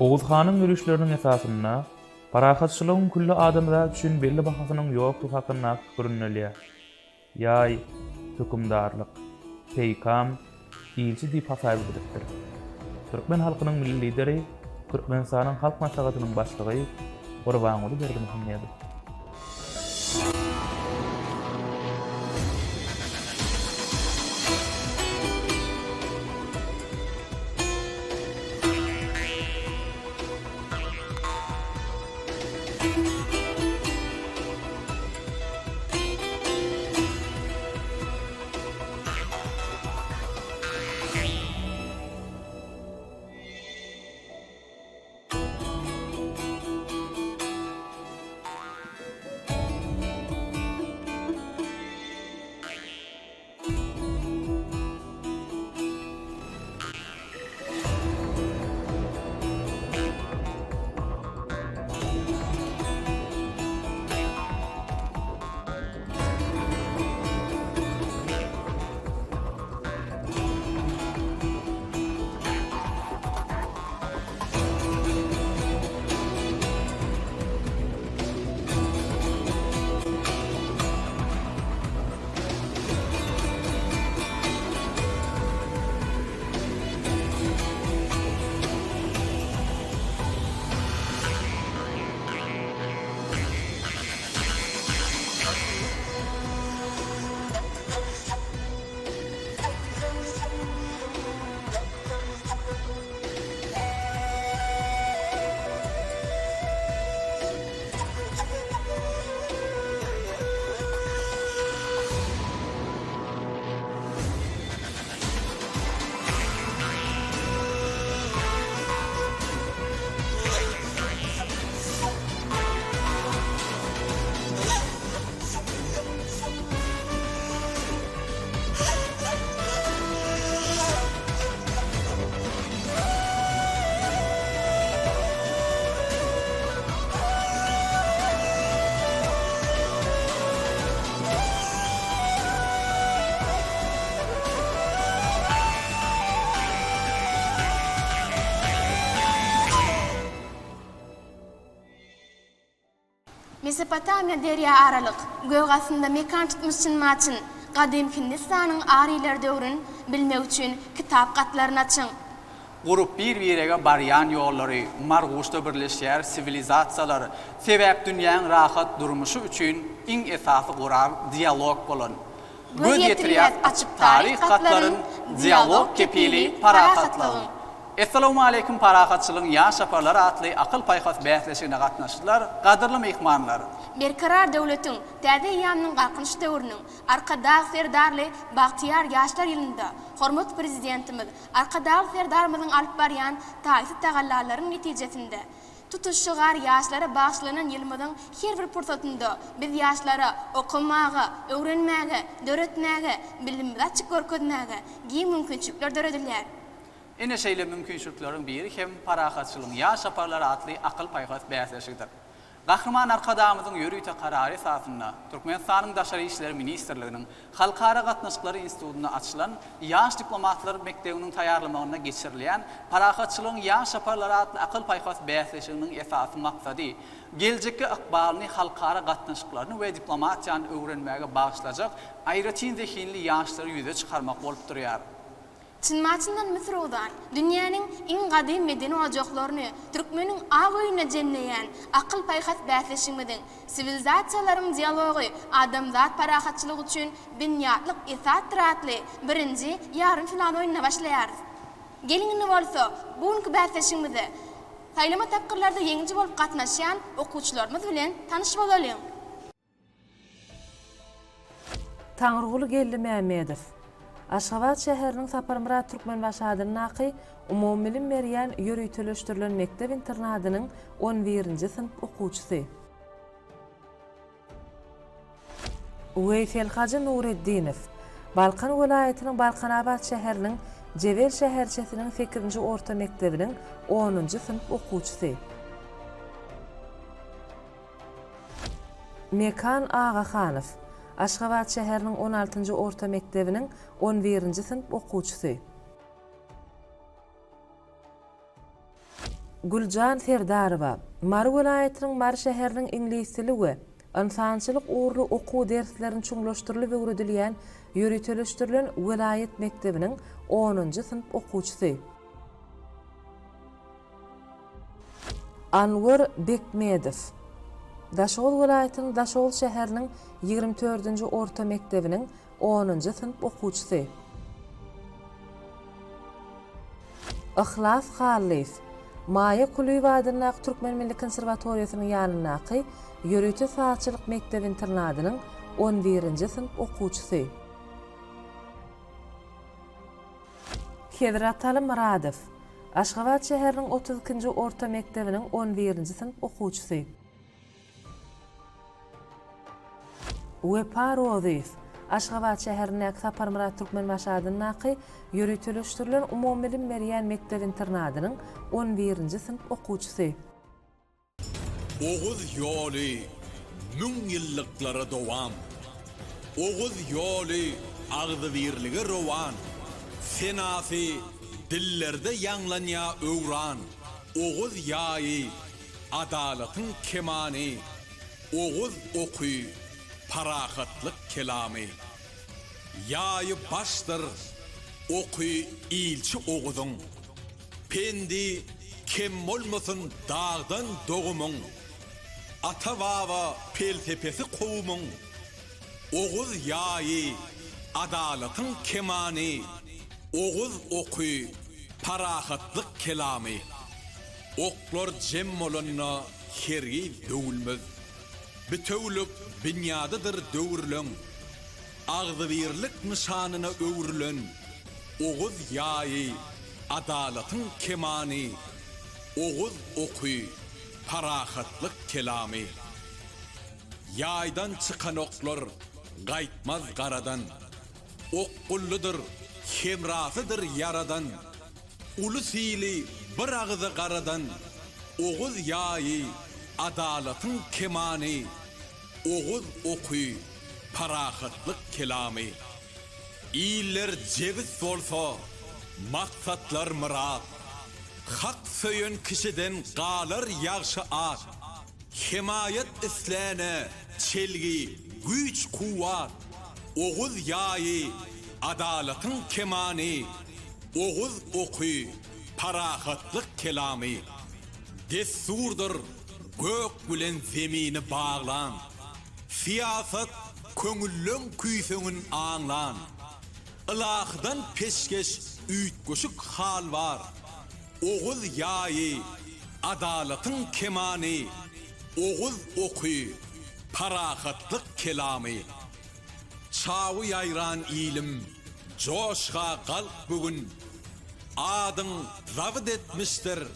Oğuzhan'ın yürüyüşlerinin esasında parahatçılığın kullu adamlar üçün belli bahasının yoktu hakkında görünülüyor. Yay, hükümdarlık, peykam, ilçi dip hasabıdırdır. Türkmen halkının milli lideri, Türkmenistan'ın halk maslahatynyň başlygy Gurbanuly Berdimuhammedow. Mesopotamya derya aralyk göwgasynda mekan tutmuşçyn maçyn gadym Hindistanyň Ariler döwrüni bilmek üçin kitap gatlaryny açyň. Gurup bir-birege baryan ýollary, marguşda birleşýär sivilizasiýalar, sebäp dünýäň rahat durmuşy üçin iň esasy gurar dialog bolan. Göz ýetirýär açyp taryh gatlaryň dialog kepili parahatlygy. Assalamu alaykum parahatçylygyň ýaş şaparlary atly akıl paýhas bähleşigine gatnaşdylar. Gadyrly mehmanlar. Berkarar döwletiň täze ýamynyň garkynç döwrüniň arkadaş serdarly Bagtyar ýaşlar ýylynda hormat prezidentimiz arkadaş serdarymyzyň alyp barýan taýsy tagallalaryň netijesinde tutuşýar ýaşlara bagşlanan ýylmyzyň her bir pursatynda biz ýaşlara okumagy, öwrenmäge, döretmäge, bilimni açyk görkezmäge giň mümkinçilikler döredilýär. Ene şeýle mümkinçilikleriň biri hem parahatçylygyň ýaş şaparlary atly akıl paýhas bähleşigidir. Gahrman arkadamyzyň ýörüýte karary esasynda Türkmenistanyň Daşary işleri ministrliginiň Halkara gatnaşyklary institutyna açylan ýaş diplomatlar mekdebiniň taýýarlamagyna geçirilýän parahatçylygyň ýaş şaparlary atly akıl paýhas bähleşiginiň esasy maksady geljekki ykbalyny halkara gatnaşyklaryny we diplomatiýany öwrenmäge bagşlajak aýratyn zehinli ýaşlary ýüze çykarmak bolup durýar. Çynmaçyndan Misrowdan dünýäniň iň gadym medeni ojaklaryny türkmeniň agyna jemleýän akıl paýhas bähleşigimiň sivilizasiýalaryň dialogy adamzat parahatçylygy üçin binýatlyk esas tiratly birinji ýarym filan oýunyna başlaýarys. Gelingini bolsa bugünkü bähleşigimizi saýlama tapkyrlarda ýeňji bolup gatnaşýan okuwçylarymyz bilen tanyşyp bolalım. Taňryguly geldi Mämedow. Aşgabat şäheriniň Saparmyrat Türkmen başadynyň aky umumy bilim berýän ýörüýteleşdirilen mektep internadynyň 11-nji sınıf okuwçysy. Uweysel Haji Nureddinow, Balkan welaýatynyň Balkanabad şäheriniň Jebel şäherçesiniň 8-nji orta mektebiniň 10-njy sınıf okuwçysy. Mekan Agahanow, Aşgabat şäheriniň 16-njy orta mektebiniň 11-nji sınıf okuwçysy. Gülcan Serdarowa, Mar welaýatynyň Mar şäheriniň ingliýsdili we insançylyk uğurlu okuw derslerini çuňlaşdyrylyp we öwredilýän ýöretelişdirilen welaýat mektebiniň 10-njy sınıf okuwçysy. Anwar Bekmedow, Daşol welaýatynyň Daşol şäheriniň 24-nji orta mektebiniň 10-njy sınıf okuwçysy. Ihlas Halys, Maya Kulüýbadynyň Türkmen Milli Konserwatoriýasynyň ýanyndaky Ýöreýte Saatçylyk mektebi internadynyň 11-nji sınıf okuwçysy. Hedrat Ali Muradow, Aşgabat şäheriniň 32-nji orta mektebiniň 11-nji sınıf okuwçysy. Wepa Roziz, Aşgabat şäheriniň Saparmurat Türkmen başadynyň ýöreýtelişdirilen umumbilim berýän mektebi internadynyň 11-nji sınıf okuwçysy. Oğuz yolu, mün yıllıklara dowam. Oğuz yolu, ağzı birligi rowan. Senası, dillerde yanlanya öwran. Oğuz yayi, adalatın kemani. Oğuz okuy, parahatlık kelami. Yayi baştır, okuy ilçi oğuzun. Pendi, kem olmasın dağdan doğumun. Ata baba peltepesi kovumun. Oğuz yayi, adalatın kemani. Oğuz okuy, parahatlık kelami. Oklar cemmolunna hergi dövülmez. Bütövlük binyadıdır dövürlün. Ağzı birlik nişanına öwrülün. Oğuz yayi, adalatın kemani. Oğuz okuy, parahatlık kelami. Yaydan çıkan oklar gaytmaz garadan. Okkulludur, hemrasıdır yaradan. Ulu sili bir ağzı garadan. Oğuz yayi, adalatın kemani. Oğuz okuy, parahatlık kelami. İyiller ceviz bolsa, maksatlar murat. Hak söyün kişiden qalar yaxşı at. Himayet islene, çelgi, güç kuvat. Oğuz yayi, adalatın kemani. Oğuz okuy, parahatlık kelami. Dessurdur, gök gülen zemini bağlan. Siyaset, köngüllün küysünün ağlan. Ilahdan peşkeş, üytgüşük hal var. Oğuz yayi, adalatın kemani. Oğuz okuy, parahatlık kelami. Çağı yayran ilim, coşğa kalk bugün. Adın zavıd etmiştir,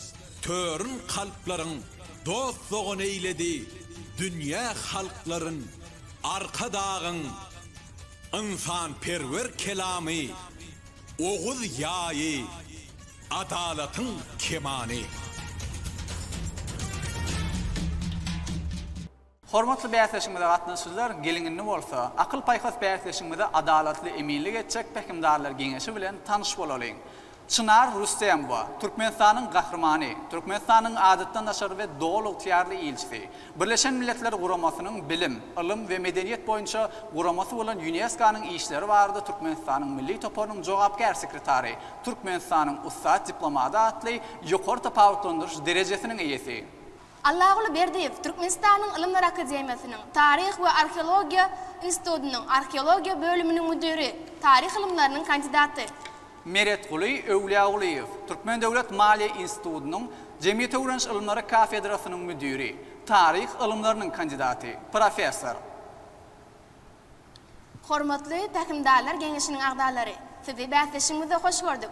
törün kalpların. Dostluğun eyledi, dünya halkların. Arka dağın, insan perver kelami. Oğuz yayi, adalatın kemani. Hormatly bäsleşigimizde gatnaşyjylar, geliňinni bolsa, akyl paýhas bäsleşigimizde adalatly eminlik etjek pekimdarlar geňeşi bilen tanyş bolalyň. Çınar Rüstemova, Türkmenistanyň gahrmany, Türkmenistanyň adatdan daşary we dowluk tiýarly ilçisi, Birleşen Milletler Guramasynyň bilim, ilim we medeniýet boýunça guramasy bolan UNESCO-nyň işleri barada Türkmenistanyň milli toporynyň jogapkar sekretary, Türkmenistanyň ustad diplomata atly ýokary tapawutlandyryş derejesiniň eýesi. Allahul Berdiyev, Türkmenistanyň Ilimler Akademiýasynyň Taryh we Arkeologiýa institutynyň arkeologiýa bölüminiň müdiri, taryh ilimläriniň kandidaty. Meret Guly Öwliýagulyýew, Türkmen Döwlet Maliýe Institutynyň Jemgyýet öwrenç ilimleri kafedrasynyň müdiri, taryh ilimläriniň kandidaty, professor. Hormatly täkimdarlar geňeşiniň agdalary, sizi bäsleşigimizde hoş gördük.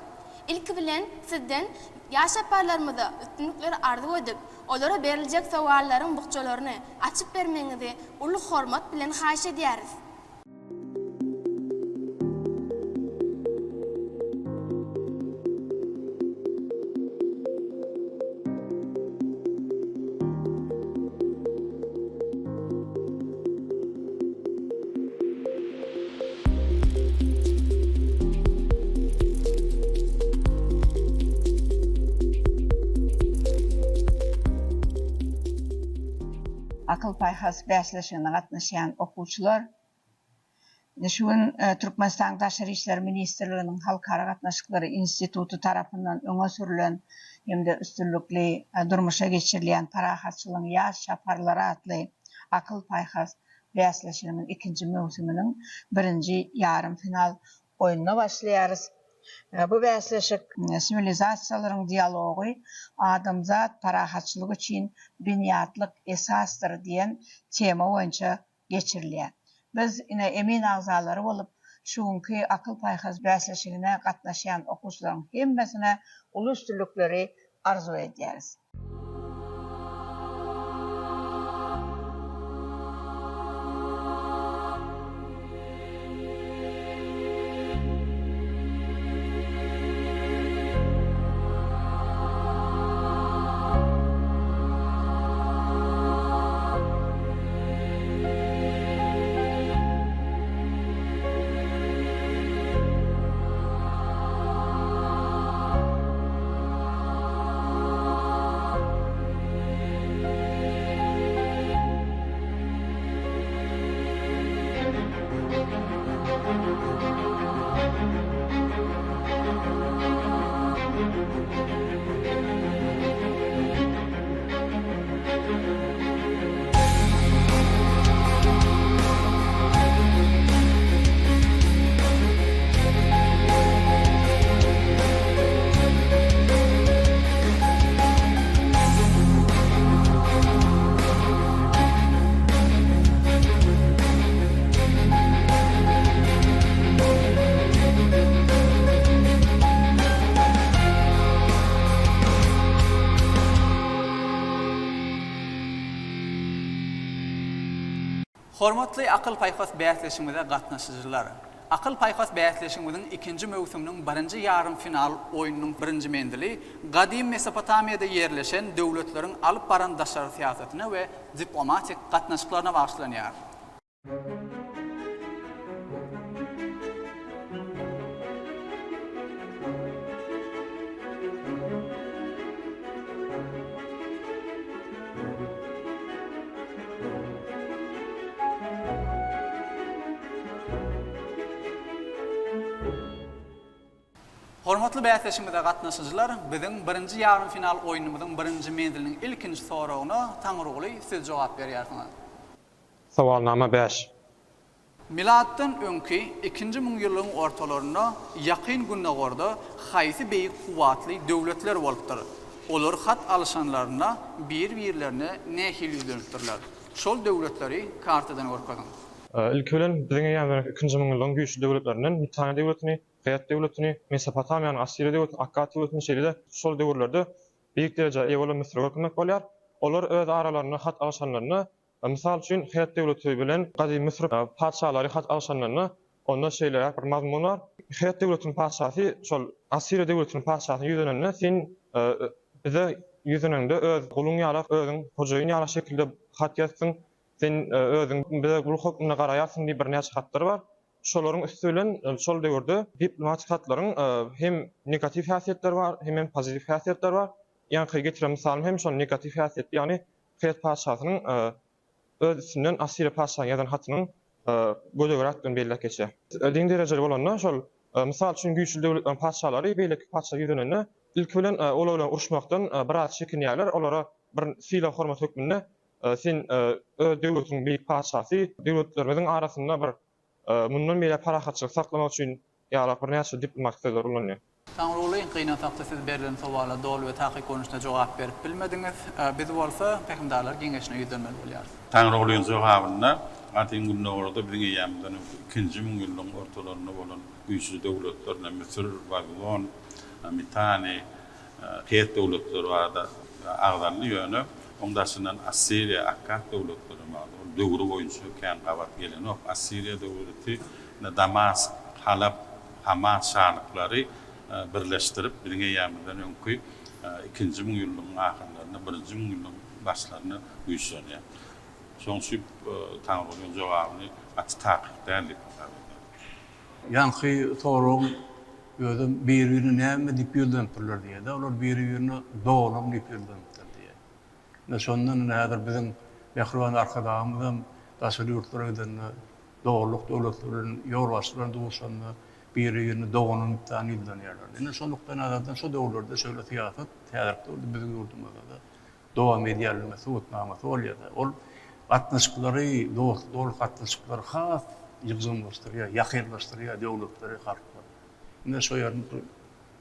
İlki bilen sizden ýaş aparlarymyza üstünlikler arzu edip, olara beriljek sowallaryň bukçalaryny açyp bermeňizi uly hormat bilen haýyş edýäris. akıl payhas bäsleşigine gatnaşan okuwçylar Şuun Türkmenistan Daşary işleri Ministrliginiň Halkara Gatnaşyklary Institutu tarapyndan öňe sürülen hemde üstünlükli durmuşa geçirilen parahatçylygyň ýaş şaparlary atly akıl payhas bäsleşiginiň ikinji mewsüminiň birinji yarım final oýunyna başlaýarys. Bu bäsleşik sivilizasiýalaryň dialogy adamzat parahatçylygy üçin büniýatlyk esasdyr diýen tema boýunça geçirilýär. Biz ine emin agzalary bolup, şuňky akıl payhas bäsleşigine gatnaşan okuwçylaryň hemmesine uly üstünlükleri arzu edýäris. Hormatly akıl payhas bäsleşiginde gatnaşyjylar. Akıl payhas bäsleşiginiň ikinji mewsüminiň birinji yarım final oýunynyň birinji mendili gadim Mesopotamiýada ýerleşen döwletleriň alyp baran daşary siýasatyna we diplomatik gatnaşyklaryna bagşlanýar. Hormatly bäsleşiginde gatnaşyjylar, biziň birinji yarım final oýunumyzyň birinji mendiliniň ilkinji soragyna taňryly siz jogap berýärsiňiz. Sowalnama 5. Milatdan öňki 2-nji müňýylyň ortalaryna ýakyn günnägorda haýsy beýik kuwatly döwletler bolupdyr. Olar hat alşanlaryna bir-birlerine nähil ýüzlenipdirler. Şol döwletleri kartadan görkezin. İlk bilen biziň ýa-da 2-nji müňýylyň güýçli döwletlerinden Mitana döwletini, Hayat döwletini, Mesopotamiýanyň Assyria döwletini, Akkad döwletini şeýle şol döwürlerde beýik derejä ýa-da Misr hökümet bolýar. Olar öz aralaryna hat alşanlaryna, misal üçin Hayat döwleti bilen gadim Misr padşahlary hat alşanlaryna onda şeýle bir mazmun bar. Hayat döwletiniň padşahy şol Assyria döwletiniň padşahyny ýüzenende sen bize ýüzenende öz guluň ýaly, özüň hojaýyny ýaly şekilde hat ýazsyň. Sen özüň bize bu hökümne garaýarsyn diýip bir näçe hatlar bar. Şolaryň üstünden şol döwürde diplomatik hatlaryň hem negativ häsiýetler bar, hem pozitiv häsiýetler bar. Ýa-ni getiren misaly hem şol negativ häsiýet, ýani Hayat padşahynyň öz üstünden Assyria padşahyny ýazan hatynyň gödegir atdan belli geçe. Diň derejeli bolanlar şol misal üçin güýçli döwletleriň padşahlary beýleki padşah ýüzenende ilk bilen olar bilen uruşmakdan biraz çekinýärler. Olara bir sila hormat hökmünde sen öz döwletiň beýik padşahy döwletlerimiziň arasynda bir mundan beri parahatçylyk saklamak üçin ýa-da bir näçe diplomatik sözler ulanýar. Taňryly gyna tapda siz berilen sowala dolu we taky konuşna jogap berip bilmediňiz. Biz bolsa pehmdarlar geňeşine ýüzenmeli bolýar. Taňrylyň jogabyna atyn günnägorda biziň ýamdan 2-nji müňýylyň ortalaryna bolan güýçli döwletlerden Misr, Babilon, Mitane, Hayat döwletleri barda agdarly ýöne, ondaşynan Assyria, Akkad döwletleri bar. Döwri boýunça kän gawat gelen ok Assyria döwleti Damask, Halab, Hama şarlyklary birleşdirip biziň ýamdan öňki 2-nji müňýylyň ahyrlaryna 1-nji müňýylyň başlaryna güýçlenýär. Şoňsy taňrylyň jogabyny açyk däli. Ýanky soragyň özüm bir-birine näme diýip ýöldüripdirler diýe-de, olar bir-birine doglam diýip ýöldüripdir diýe. Şondan näder biziň Mehriban arkadaşımızın daşary ýurtlara gidenler, doğruluk döwletlerinin ýolbaşçylaryny duşanlar, biri-birini doganyn imtihan edýärler. Ine şonlukdan azatdan şu döwürlerde şöyle siýasat, täzekde boldy bizim ýurdumyzda da dowam edýärlemesi, utnamasy bolýar. Ol gatnaşyklary, dowrul gatnaşyklary has ýygzamlaşdyrýar, ýakynlaşdyrýar döwletleri harplar. Ine şu ýerni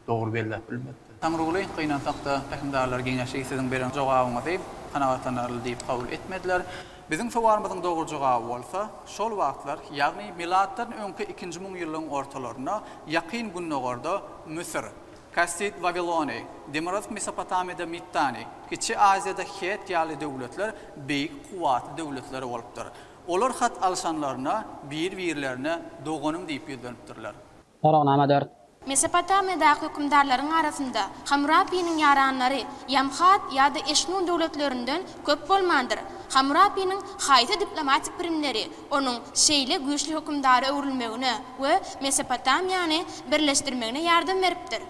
dogry bellep bilmekde. Tamruly gynantakda häkimdarlar geňeşi sizin beren jogabyňyzy kanagatlanarly diýip kabul etmediler. Bizim sowarymyzyň dogry jogaby bolsa, şol wagtlar, ýagny milatdan öňki 2-nji müň ýylyň ortalaryna ýakyn günnägerde Misir, Kasit Babiloni, Demiras Mesopotamiyada Mittani, Kiçi Aziýada het ýaly döwletler beýik kuwatly döwletler bolupdyr. Olar hat alşanlaryna bir-birlerine doganym diýip ýödönipdirler. Soragnama 4. Mesopotamiyadaky hükümdarlaryň arasynda Hammurapi'nin yaranlary Yamhat ýa-da Eşnun döwletlerinden köp bolmandyr. Hammurapi'nin haýsy diplomatik birimleri onuň şeýle güýçli hükümdary öwrülmegine we Mesopotamiýany birleşdirmegine ýardam beripdir.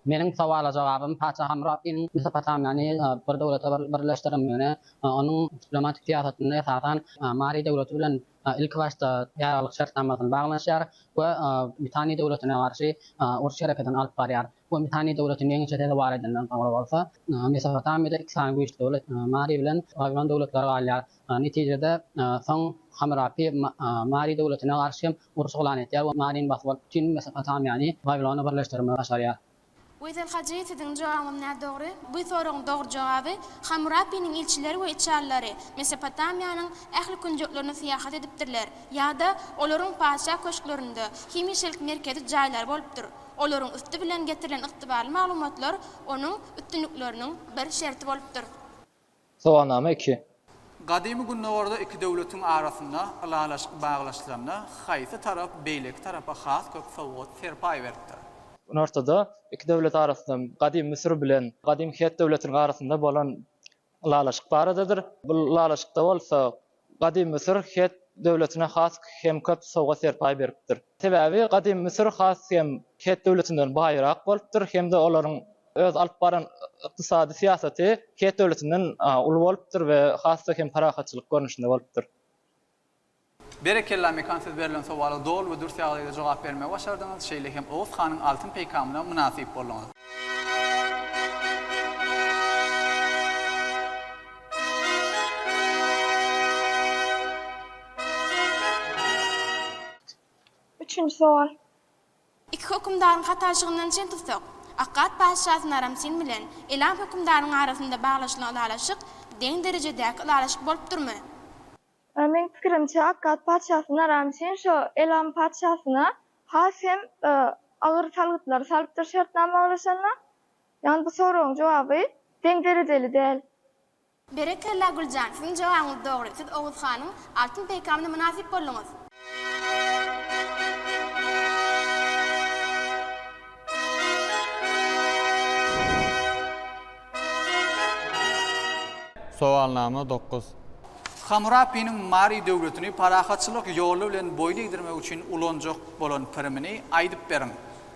Mening sowala jogabym Paça Hammurapi'nin Mesopotamiyany bir döwlete birleşdirmegine, onuň diplomatik siýasatyny esasan Mari döwleti bilen ilk başta ýaralyk şartnamasyny baglanşýar we Mitani döwletine garşy uruş hareketini alyp barýar. Bu Mitani döwletiniň eňi çetede bar edilen taglyp bolsa, Mesopotamiyada iki sany güýçli döwlet Mari bilen Babilon döwletleri galýar. Netijede soň Hammurapi Mari döwletine garşy uruş gulan etýär we Mariň basyp bütün Mesopotamiyany Babilona birleşdirmege başarýar. Wezel Hajyetiň jogabyň näde dogry? Bu soragyň dogry jogaby Hammurapi'nin ilçileri we içärleri Mesopotamiyanyň ähli künjeklerini siýahat edipdirler. Ýa-da olaryň paşa köşklerinde hemişelik merkezi jaýlar bolupdyr. Olaryň üstü bilen getirilen ygtybarly maglumatlar onuň üstünlikleriniň bir şerti bolupdyr. Sowagnama 2. Gadymy günnägerde iki döwletiň arasynda alalaşyk baglaşyklaryna haýsy tarap beýleki tarapa has köp sowgat serpay beripdir. Ortada iki döwlet arasynda gadim Misir bilen gadim Het döwletiniň arasynda bolan alalaşyk baradadyr. Bu alalaşykda bolsa gadim Misir Het döwletine has hem köp sowga serpay beripdir. Sebäbi gadim Misir has hem Het döwletinden baýrak bolupdyr, hem de olaryň öz alyp baran ykdysady siýasaty Het döwletinden uly bolupdyr we hasda hem parahatçylyk görnüşinde bolupdyr. Berekella mekansiz berilen sowala dol we dürst ýagdaýda jogap bermegi başardyňyz. Şeýle hem Oğuz Hanyň altyn peýkamyna munasyp boldyňyz. Üçüncü sowal. İki hükümdarın hataşygyndan çen tutsak, Akkad paşasyny Aramsin bilen Elam hükümdarynyň arasynda baglaşylan alalaşyk deň derejedäki alalaşyk bolupdyrmy? Meň pikirimçe Akkad paçasyny Aramsin şo Elam paçasyna has hem agyr salgytlar salypdyr şertnama baglaşanlar. Ýani bu soragyň jogaby deň derejeli däl. Berekella Güljan, siziň jogabyňyz dogry. Siz Oğuz Hanyň altyn peýkamyna munasyp boldyňyz. Sowalnama 9. Hammurapi'nin Mari döwletini parahatçylyk ýoly bilen boýun egdirmek üçin ulanjak bolan pirimini aýdyp beriň.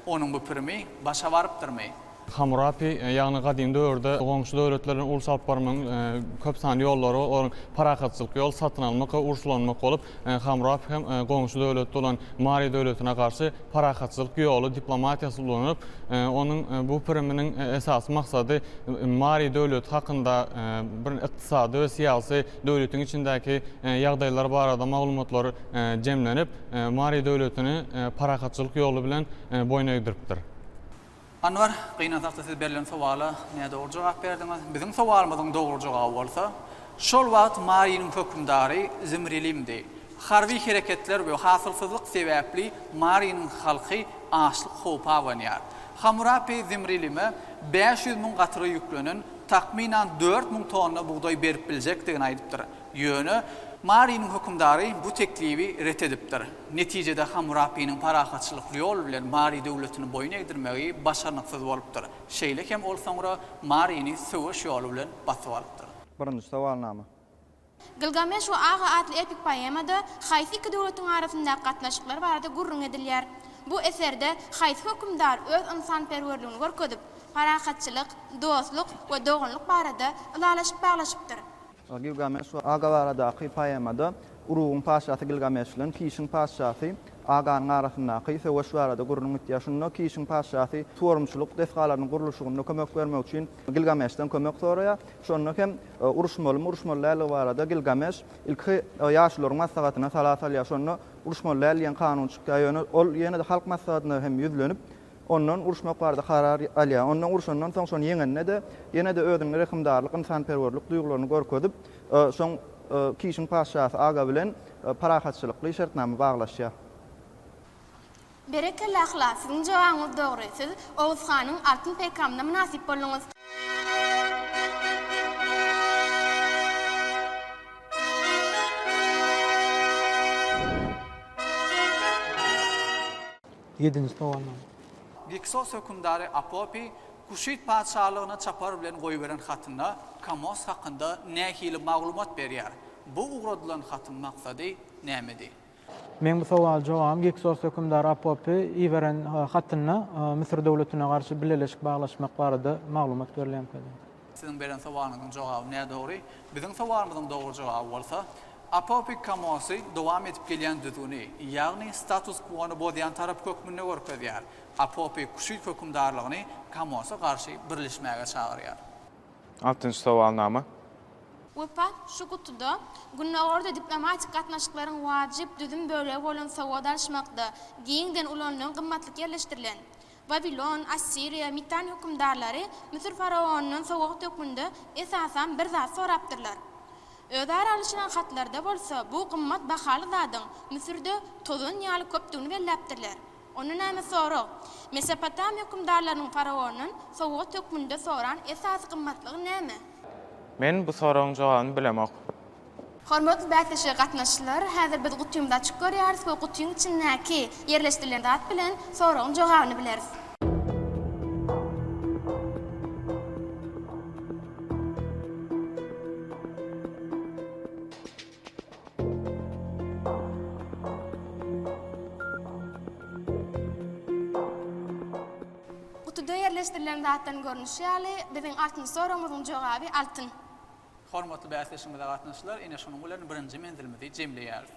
Onuň bu pirimi başa barypdyrmy? Hammurapi ýagny gadim döwürde goňşy döwletleriniň uruş alyp barmagyň köp sany ýollary, olaryň parahatçylyk ýol satyn almak we uruşlanmak bolup, Hammurapi hem goňşy döwletde bolan Mari döwletine garşy parahatçylyk ýoly diplomatiýasy ulanyp, onuň bu piriminiň esas maksady Mari döwlet hakynda bir ykdysady we siýasy döwletiň içindäki ýagdaýlar barada maglumatlary jemlenip, Mari döwletini parahatçylyk ýoly bilen boýun egdiripdir. Anwar, gynantakda siz berilen sowala näde dogry jogap berdiňiz? Biziň sowalymyzyň dogry jogaby bolsa, şol wagt Mari'nin hökümdary Zimrilimdi. Harbi hereketler we hasylsyzlyk sebäpli Mari'nin halky açlyk howpa awanýar. Hammurapi Zimrilime 500 000 gatyry ýüklenen takminan 4 000 tonna buğday berip biljekdigini aýdypdyr. Ýöne Mari'nin hükümdary bu teklibi ret edipdir. Netijede Hammurapi'nin parahatçylyk ýol bilen Mari döwletini boýun egdirmegi başarnyksyz bolupdyr. Şeýle hem ol soňra Mari'ni söwüş ýoly bilen basyp alypdyr. Birinji sowalnama. Gilgameş we Aga adly epik poemada haýsy iki döwletiň arasynda gatnaşyklar barada gurrun edilýär. Bu eserde haýsy hükümdar öz insanperwerligini görkezip, parahatçylyk, dostluk we doganlyk barada alalaşyp baglaşypdyr. Gilgamesh Agavaradaky poemada Uruğun paşasy Gilgamesh bilen Kişin paşasy Aganyň arasyndaky söwüşlerde gurulmak ýaşynda Kişin paşasy torumçuluk desgalarynyň gurulşygyna kömek bermek üçin Gilgameshden kömek soraýar. Şonda hem uruşmaly barada Gilgamesh ilki ýaşlaryň maslahatyna salat alýar. Şonda uruşmaly ýan kanun çykýar. Ol ýene-de halk maslahatyna hem ýüzlenip ondan uruşmak barada karar alýar. Ondan uruşandan soň ýene-de özüňiň rehimdarlyk, insanperwerlik duýgularyny görkezip soň Kişin paşasy aga bilen parahatçylykly şertname baglaşýar. Berekelle ahla, sizin jogaňyz dogry. Siz Oğuz Xanyň altyn peýkamyna münasip boldyňyz. Giksos hökümdary Apopi Kuşit padşahlygyna çapar bilen goýberen hatyna Kamos hakynda nähili maglumat berýär. Bu ugradylan hatyn maksady nämedi? Men bu sowal jogam Giksos hökümdary Apopi iweren hatyna Misir döwletine garşy birleşik baglaşmak barada maglumat berilýän. Sizin beren sowalyňyň jogaby näde dogry? Biziň sowalymyzyň dogry jogaby bolsa, Apopi Kamosy dowam edip gelýän düzgüni, ýagny status quo-ny bozýan tarap hökmüne görkezýär. Apopi Kuşit hökümdarlygyny Kamos'a garşy birleşmäge çagyrýar. 6-njy sowalnama. Wepa şu kutuda günägerde diplomatik gatnaşyklaryň wajyp düzüm bölegi bolan sowgat alşmakda giňden ulanyň gymmatlyk ýerleşdirilen Babilon, Assiriya, Mitan hökümdarlary Misir faraonynyň sowgat hökmünde esasan bir zat sorapdyrlar. Ödar alışılan hatlarda bolsa bu gymmat bahaly zadyň Misirde tozun ýaly köpdügini belläpdirler. Onun näme sorag? Mesopotamiýa hökümdarlarynyň faraonynyň sowgat hökmünde soran esas gymmatlygy näme? Men bu soragyň jogabyny bilemok. Hormatly bätleşe gatnaşylar, häzir biz gutyumda açyk görýäris we gutyuň içindäki ýerleşdirilen zat bilen soragyň jogabyny bileriz. Kutuda ýerleşdirilen zatdan görnüşi ýaly biziň altyn soramyzyň jogaby altyn. Hormatly bäsleşigimizde gatnaşylar, ine şonuň bilen birinji menzilimizi jemleýäris.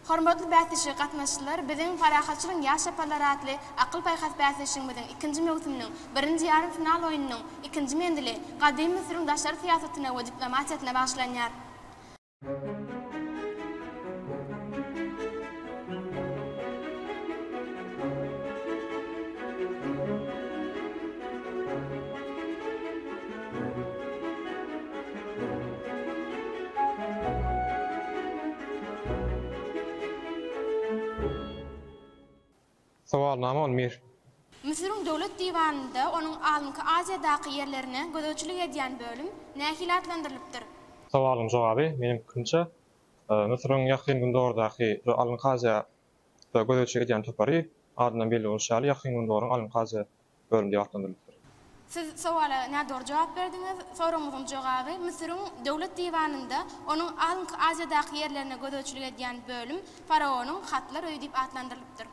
Hormatly bäsleşe gatnaşylar, biziň parahatçylyň ýaş şapalary atly akyl paýhas bäsleşigimiziň 2-nji mewsüminiň 1-nji ýarym final oýunynyň 2-nji mendili gadymy Misiriň daşary siýasatyna we diplomatiýasyna bagşlanýar. Sowalnama 11. Misiriň döwlet diwanynda onuň alynky Aziýadaky ýerlerine gödöçlük edýän bölüm nähili adlandyrylypdyr? Sowalyň jogaby menimkinçe Misiriň ýakyn gündordaky alynky Aziýada gödöçlük edýän topary adyna belli bolýar, ýakyn gündoryň alynky Aziýa bölüm diýip adlandyrylypdyr. Siz sowala nädor jogap berdiňiz? Soramyzyň jogaby Misiriň döwlet diwanynda onuň alynky Aziýadaky ýerlerine gödöçlük edýän bölüm faraonyň hatlar öýü diýip adlandyrylypdyr.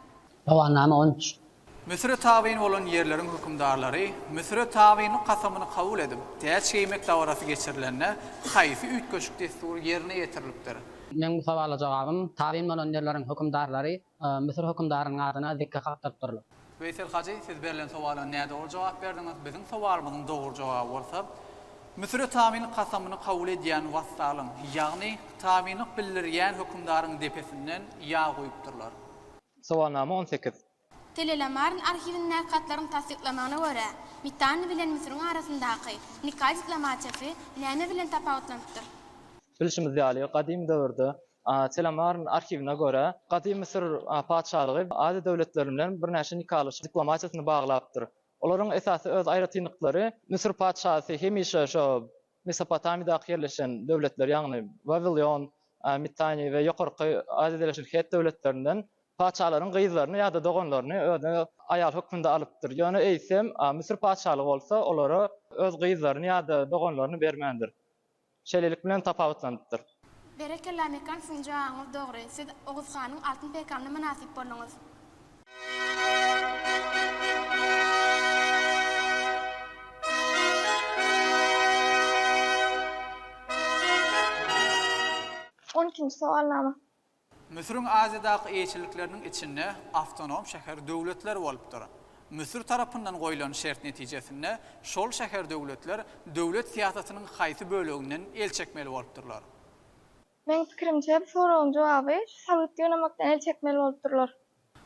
Sowalnama 13. Misir tabiin bolan ýerleriň hökümdarlary Misir tabiinin kasamyny kabul edip, täze şeýmek dawarasy geçirilende haýsy üýtgeçlik destury ýerine ýetirilipdir. Men bu sowala jogabym tabiin bolan ýerleriň hökümdarlary Misir hökümdarynyň adyna dikkat gapdyryp durlar. Veysel Haji, siz berilen sowala näde dogry jogap berdiňiz? Biziň sowalymyzyň dogry jogaby bolsa, Misir tabiinin kasamyny kabul edýän wasalyň, ýagny tabiinlik bildirýän hökümdaryň depesinden ýa goýupdyrlar. Sowalnama 18. Telelamarın arşivinin näkatlaryny tasdiklamagyna görä, Mitany bilen Misiriň arasyndaky nikah diplomatiýasy näme bilen tapawutlanypdyr? Bilişimiz ýaly gadim döwürde Telelamarın arşivine görä gadim Misir padşahlygy ady döwletleri bilen bir näçe nikahlaşyk diplomatiýasyny baglapdyr. Olaryň esasy öz aýratynlyklary Misir padşahy hemişe şo Mesopotamiýadaky ýerleşen döwletler ýagny Babilon, Mitany we ýokarky ady döwletler döwletlerinden paçalaryň gyzlaryny ýa-da doganlaryny özüne aýal hökmünde alypdyr. Ýöne eýsem, Misir paçalygy bolsa, olara öz gyzlaryny ýa-da doganlaryny bermendir. Şeýlelik bilen tapawutlandypdyr. Berekella mekan sunjaňyz dogry. Siz Oğuz Xanyň altyn peýgamyna münasip boldyňyz. Soalnama. Misir'in Aziýadaky eýçilikleriniň içinde awtonom şäher döwletler bolupdyr. Misir tarapyndan goýulan şert netijesinde şol şäher döwletler döwlet siýasatynyň haýsy böleginden el çekmeli bolupdyrlar. Men pikirimçe bu soragyň jogaby salyt ýönemakdan el çekmeli bolupdyrlar.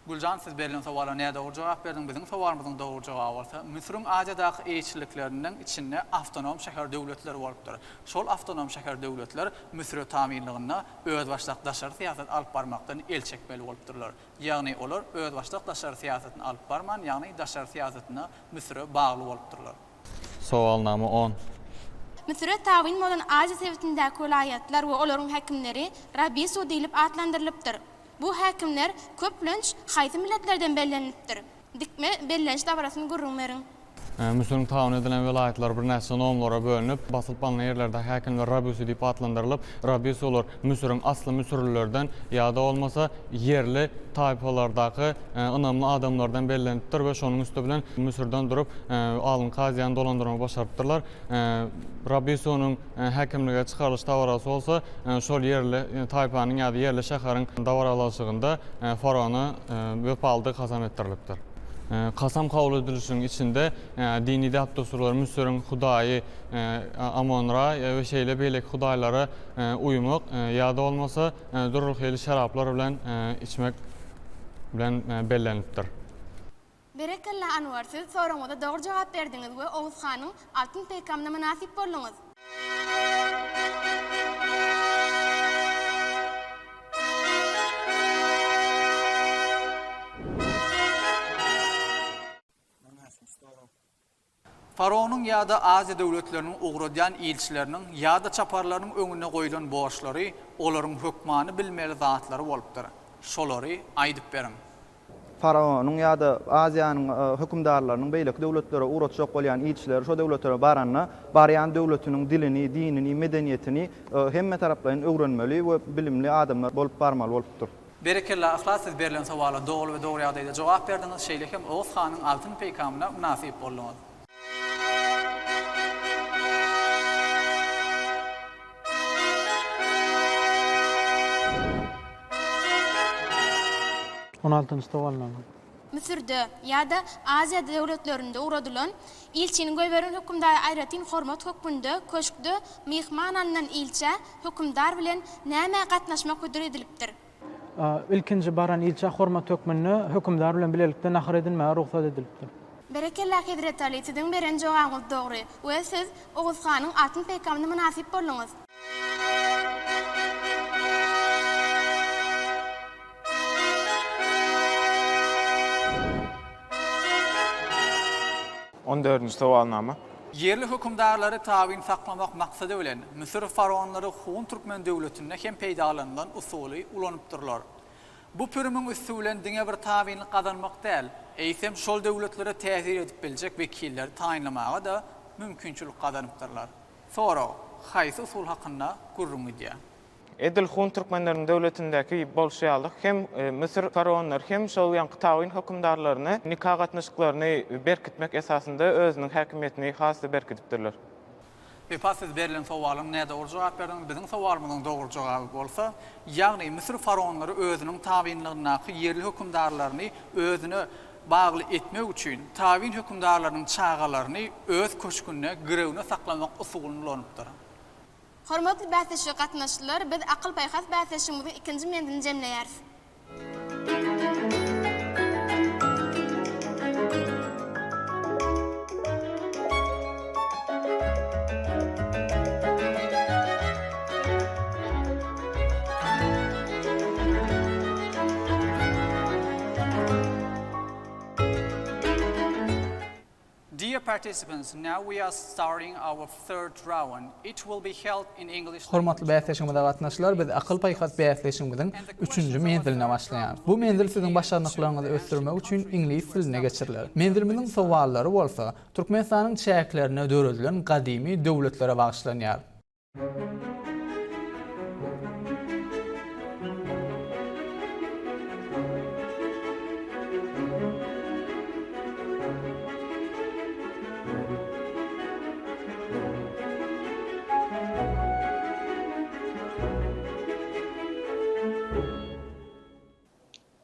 Guljan, siz berilen sowala näde dogry jogap berdiň? Biziň sowalymyzyň dogry jogaby bolsa, Misir'in Aziýadaky eýçiliklerinden içinde awtonom şäher döwletler bolupdyr. Şol awtonom şäher döwletler Misir taminligiňe öz başlyk daşary siýasat alyp barmakdan el çekmeli bolupdyrlar. Ýagny olar öz başlyk daşary siýasatyny alyp barman, ýagny daşary siýasatyna Misir bagly bolupdyrlar. Sowalnama 10. Misir tawin bolan Aziýa sebitindäki welaýatlar we olaryň häkimleri Rabisu diýilip atlandyrylypdyr. Bu häkimler köplünç haýsy milletlerden bellenipdir. Dikme bellenç dabarasyny gurrunlaryň. Müslüman taun edilen vilayetler bir näçe nomlara bölünüp, basılıp alınan yerlerde häkimler Rabisu diýip atlandyrılıp, Rabisu olar Müsür'ün aslı Müsürlülerden ýa-da olmasa yerli taýpalardaky ynamly adamlardan bellenipdir we şonuň üstü bilen Müsürden durup alyn kaziýany dolandyrma başarypdyrlar. Rabisunyň häkimlige çykarylyş dawarasy bolsa, şol yerli taýpanyň ýa-da yerli şäheriň dawaralaşygynda faraony we paldy kasam etdirilipdir. Kasam kabul edilişinin içinde dini daptosurlar Müsür'ün Hudaýy, Amon-Ra ve şeýle beýlek hudaýlara uymak ýa-da olmasa durulhyly şaraplar bilen içmek bilen bellenipdir. Berekella Anwar, siz soraňyza dogry jogap berdiňiz we Oğuz Xanyň altyn peýgamyna münasip boldyňyz. Faraonyň ýa-da Aziýa döwletleriniň ugradýan ilçileriniň ýa-da çaparlarynyň öňüne goýulan borçlary olaryň hökmany bilmeli zatlary bolupdyr. Şolary aýdyp beriň. Faraonyň ýa-da Aziýanyň hökümdarlarynyň beýleki döwletlere uğratjak bolýan ilçiler şo döwletlere baranna barýan döwletiniň dilini, dinini, medeniýetini hemme taraplardan öwrenmeli we bilimli adamlar bolup barmaly bolupdyr. Berekella, ahlas, siz berilen sowala dogry we dogry ýagdaýda jogap berdiňiz. Şeýle hem Oğuz Xanyň altyn peýgamyna münasip boldyňyz. Misirde ýa-da Aziýa döwletlerinde uradylan ilçini goýberin hökümdar aýratyn hormat hökmünde köşkde mihman alınan ilçe hökümdar bilen näme gatnaşmak ödür edilipdir. İlkinji baran ilçe hormat hökmünde hökümdar bilen bilelikde nahar edilmäge ruhsat edilipdir. Berekella Hedret Ali, sizin beren jogaňyz dogry we siz Oğuz Xanyň altyn peýgamyna münasip boldyňyz. Yerli hökümdarlary tabyn saklamak maksady bilen Misir faraonlary Hun Türkmen döwletinde hem peýdalanylan usuly ulanypdyrlar. Bu pürümün üstülen diňe bir tabyny kazanmak däl, eýsem şol döwletlere täsir edip biljek wekilleri taýinlamaga da mümkinçilik kazanypdyrlar. Sora, haýsy usul hakynda gurrun edýär. Edil Hun Türkmenleriň döwletindäki bolşýalyk hem Misir faraonlar hem şol ýanky taýin hökümdarlaryny nikah gatnaşyklaryny berkitmek esasında özüniň häkimiýetini hasy berkitipdirler. Siz berilen sowalyň näde dogry jogap berdiň? Biziň sowalymyzyň dogry jogaby bolsa, ýagny Misir faraonlary özüniň taýinligiňä yerli hökümdarlaryny özüne bagly etmek üçin taýin hökümdarlarynyň çağalaryny öz köşkünde girewine saklamak usulyny ulanypdyr. Hormatly bäsleşe gatnaşyklary, biz akyl paýhas bäsleşimizi ikinji mendini jemleýäris. participants, now we are starting our third round. It will be held in English. Hormatly bäýleşigimizde gatnaşylar, biz akıl paýhat bäýleşigimiziň 3-nji menziline başlaýar. Bu menzil siziň başarnyklaryňyzy ösdürmek üçin ingliz tiline geçirilir. Menzilimiziň sowallary bolsa, Türkmenistanyň çäklerine döredilen gadymy döwletlere bagyşlanýar.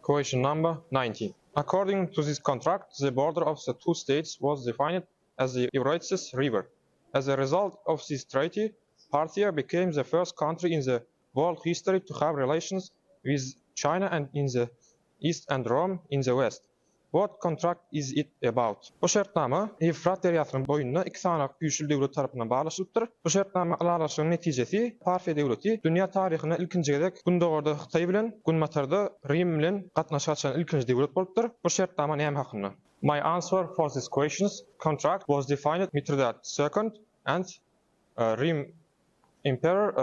Question number 19. According to this contract, the border of the two states was defined as the Euphrates River. As a result of this treaty, Parthia became the first country in the world history to have relations with China and in the east and Rome in the west. What contract is it about? Bu şertnama Evfrat deryasynyň boyunna iki sanaky güýçli döwlet tarapyndan baglaşypdyr. Bu şertnama alalaşygyň netijesi Parthia döwleti dünýä taryhyna ilkinji gezek gündogorda Hytaý bilen, Günmatarda Rim bilen gatnaşyk açan ilkinji döwlet bolupdyr. Bu şertnama näme hakynda? My answer for this questions contract was defined Mithridat II and Rim Emperor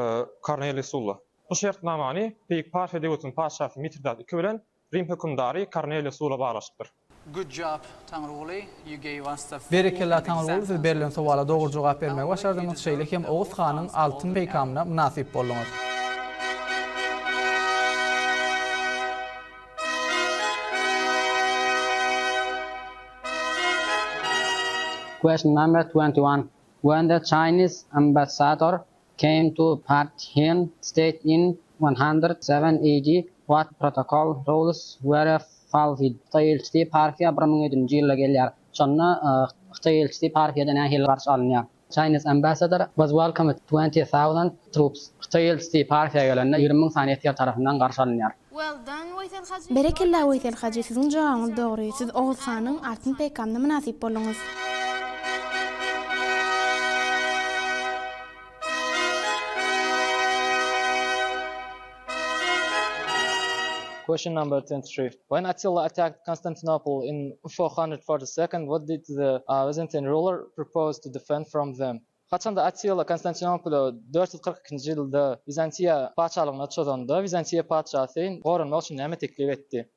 Cornelius Sulla. Bu şertnamany Peýik Parthia döwletiniň paşasy Mithridat II bilen Rim hökümdary Cornelius Sulla baglaşypdyr. Good job, Tanrıoğlu. You gave us the Berekella Tanrıoğlu, siz berilen sowala dogry jogap bermegi başardyňyz. Şeýle hem Oğuz Hanyň altyn peýkamyna munasip boldyňyz. Question number 21. When the Chinese ambassador came to Parthian state in 107 AD, what protocol rules were followed? Xitay Parthia 1700-nji ýylda gelýär. Şonda Xitay Parthiýadan ähli garşy alınýar. Chinese ambassador was welcomed 20,000 troops. Xitay Parthiýa gelende 20,000 sanyetler tarapyndan garşy alınýar. Berekella Weýtel Haji, siziň jogabyňyz dogry. Siz Oğuz Hanyň altyn peýkamyna munasip boldyňyz. Question number 23. When Attila attacked Constantinople in 442, what did the Byzantine ruler propose to defend from them? Haçanda Attila Konstantinopol'u 442-nji ýylda Bizantiya paçalygyna çözende, Bizantiya paçasy gorunmak üçin näme teklip etdi?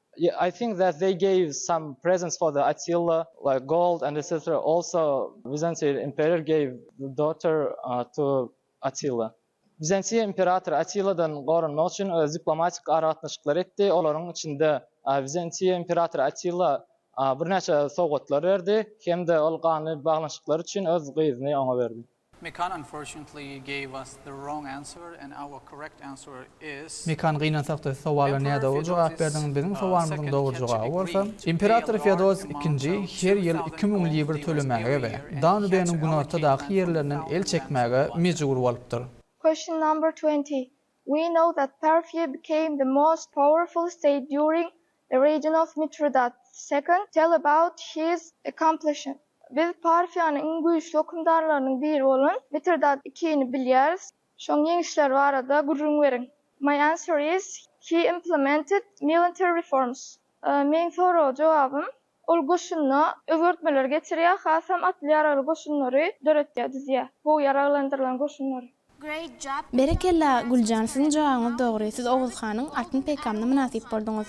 I think that they gave some presents for the Attila, like gold and etc. Also, Byzantine emperor gave the daughter to Attila. Bizantiya imperatory Attila'dan gorunmak üçin öz diplomatik aragatnaşyklar etdi. Olaryň içinde Bizantiya imperatory Attila bir näçe sowgatlar berdi, hem-de ol gany baglanşyklar üçin öz gyzyny ona berdi. Mekan unfortunately gave us the wrong answer, and our correct answer is... Mekan gynançakda sowala näde dogry jogap berdiňiz? Bizim sowalymyzyň dogry jogaby bolsa, Imperator Feodos II her ýyl 2000 libr tölemäge we Danubyanyň günotadaky ýerlerinden el çekmäge mejbur bolupdyr. Question number 20. We know that Parthia became the most powerful state during the reign of Mithridat II. Tell about his accomplishment. Biz Parthiýanyň iň güýçli hökümdarlarynyň biri bolan Mithridat II-ni bilýäris. Şoň ýeňişler barada gurrun beriň. My answer is he implemented military reforms. Men soragy jogabym ol goşunyny öwürtmeler getirýär, hasam atly ýaraly goşunlary döretýär, dizýär. Bu ýaraglandyrylan goşunlary. Berekella Guljan, siziň jogabyňyz dogry. Siz Oğuz Hanyň altyn peýkamyna munasip boldyňyz.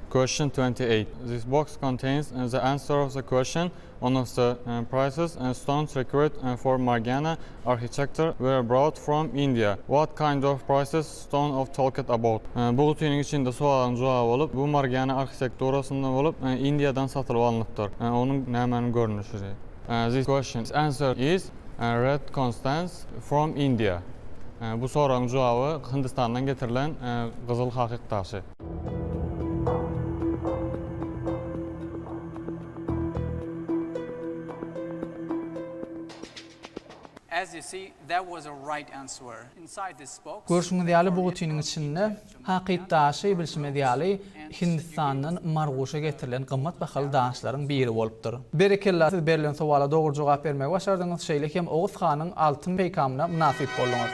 Question 28. This box contains the answer of the question. One of the prices and stones required for Margana architecture were brought from India. What kind of prices stone of talked about? Bu gutynyň içinde sualyň jogaby bolup, bu Margana architekturasynda bolup, Indiadan satylyp alınıpdyr. Onuň nämäni görnüşi. This question's answer is red constance from India. Bu soragyň jogaby Hindistandan getirilen gyzyl hakyk taşy. As you see, that was a right answer. Inside this box, Görüşme diýaly bu gutynyň içinde hakyk taşy bilşime diýaly Hindistanyň Marguşa getirilen gymmat bahaly daşlaryň biri bolupdyr. Berekella, siz berilen sowala dogry jogap bermegi başardyňyz. Şeýle hem Oğuz Hanyň altyn peýkamyna munasip boldyňyz.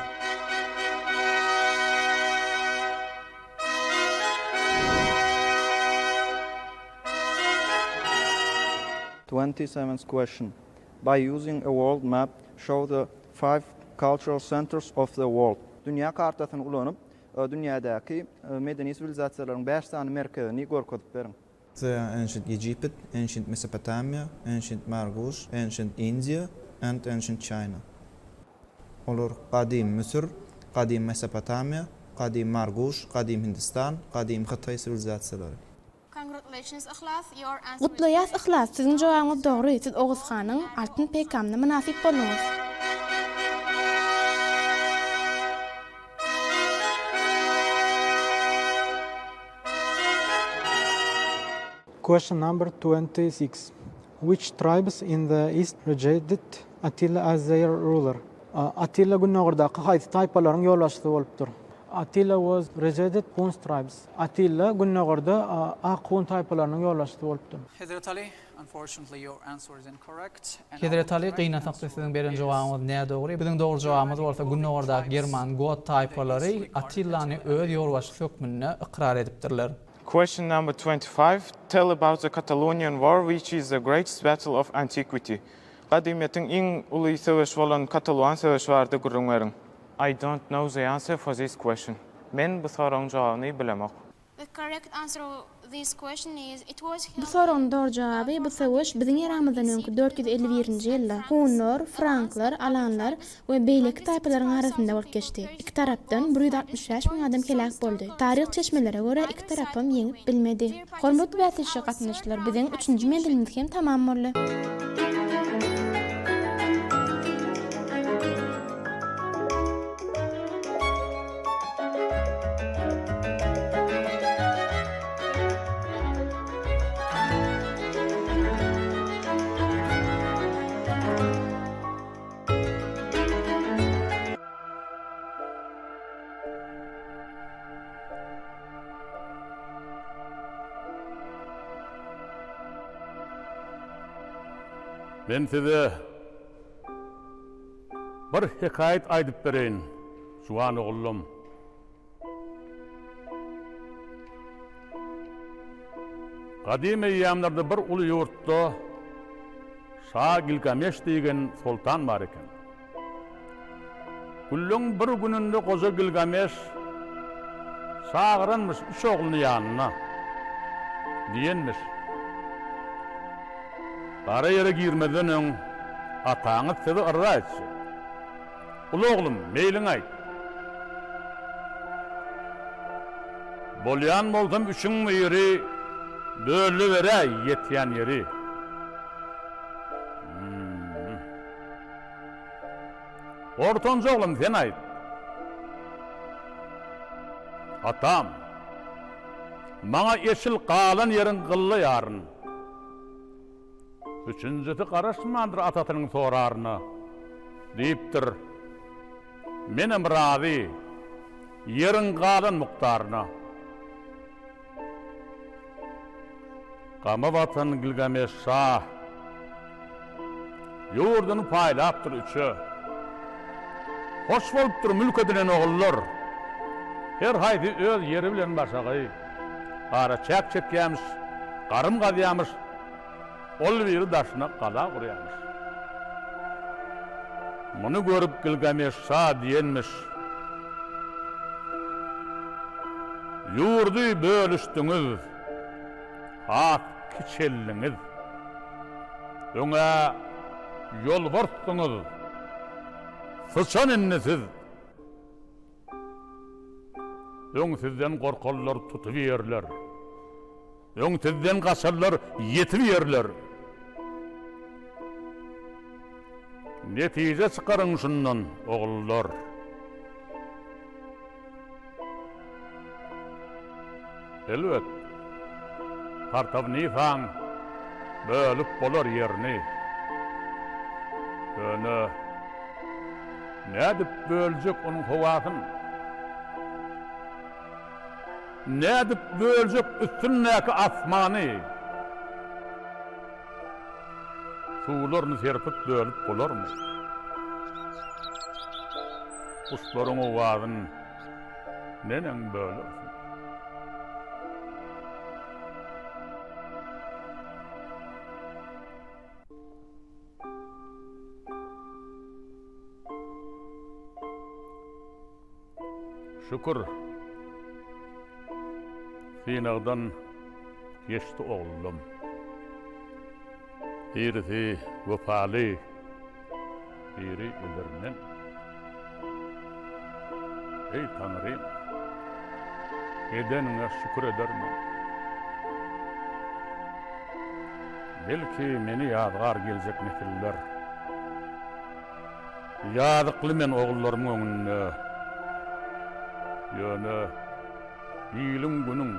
27th question. By using a world map, show the 5 cultural centers of the world. Dünya kartasını kullanıp dünyadaki medeni sivilizasiyaların 5 tane merkezini görkezip berin. Ancient Egypt, ancient Mesopotamia, ancient Margus, ancient India, and ancient China. Olur qadim Mısır, qadim Mesopotamia, qadim Margus, qadim Hindistan, qadim Xitay sivilizasiyaları. Congratulations Ihlas, your answer. Gutlayas Ihlas, sizin cevabınız doğru. Siz Oğuz Xan'ın altın peygamına münasip bolunuz. Question number 26. Which tribes in the east rejected Attila as their ruler? Attila günnägörde qaysi taypaların ýolbaşçysy bolupdyr. Attila was rejected Hun tribes. Attila günnägörde Hun taypalarynyň ýolbaşçysy bolupdyr. Hazrat Ali, unfortunately your answer is incorrect. Hazrat Ali qiyna taqdy sizin beren jogabыңyz näde dogry? Bizin dogry jogabymyz bolsa günnägörde German Goth taypalary Attillany öz ýolbaşçy hökmüne iqrar edipdirler. Question number 25. Tell about the Catalonian War, which is the greatest battle of antiquity. Qadimiyetin iň uly söwüş bolan Katalon söwüş bardy gurrunlaryň. I don't know the answer for this question. Men bu soragyň jogabyny bilemok. The correct answer of this question is it was Bu soruň doğru jogaby bu söwüş biziň eramyzdan öňkü 451-nji ýylda Hunlar, Franklar, Alanlar we beýleki taýpalaryň arasynda bolup geçdi. İki tarapdan 165 000 adam helak boldy. Taryh çeşmelere görä iki tarapam ýeňip bilmedi. Hormatly bäsleşe gatnaşyklар, biziň 3-nji mendilimiz hem tamam boldy. Ben size bir hikayet aydıp bereyin, Juan oğlum. Kadim eyyamlarda bir ulu yurtda Şah Gilgamesh diýen sultan bar eken. Kullun bir gününde koza Gilgamesh çağıranmış üç oğlunu yanına diýenmiş. Bara yere girmeden öň ataňyz sizi ırra etsi. Ulu oğlum, meýliň aýt. Bolýan bolsam üçüň ýeri böldü bere ýetýän ýeri. Ortonja oğlum sen aýt. Atam, maňa eşil galan ýeriň gylly ýaryn. Üçüncüsü qaraşmandır atatynyň soraryny. Diýipdir. Menem razy. Ýeriň galan mukdaryna. Gama vatan Gilgamesh Şah. Ýurduny paýlapdyr üçe. Hoş bolupdyr mülk edilen oğullar. Her haýdy öz ýeri bilen başagy. Ara çäk çekýämiş, garym gadýamış. Ol biri daşına qala qurýarmış. Muny görüp Gilgamesh Şah diýenmiş. Ýurdy bölüşdiňiz. Hak kiçelliňiz. Öňe ýol bardyňiz. Sıçan innisiz. Öň sizden gorkallar tutup ýerler. Öň sizden gaçarlar ýetip ýerler. Netije çıkarın şundan oğullar. Elbet, tartab nifaň bölüp bolar ýerini. Öne, nädip böljek onuň howasyn? Nädip böljek üstünnäki asmany? Suwlaryny serpip bölüp bolarmy? Kuşlaryň owazyn nenen bölersin? Şükür. Finagdan geçti oğlum. Birisi vefalı, biri öldürmen. Ey Tanrım, edenine şükür ederim. Belki meni yadgar gelecek nesiller. Yadıklı men oğullarımın önüne. Yöne, iyilin günün.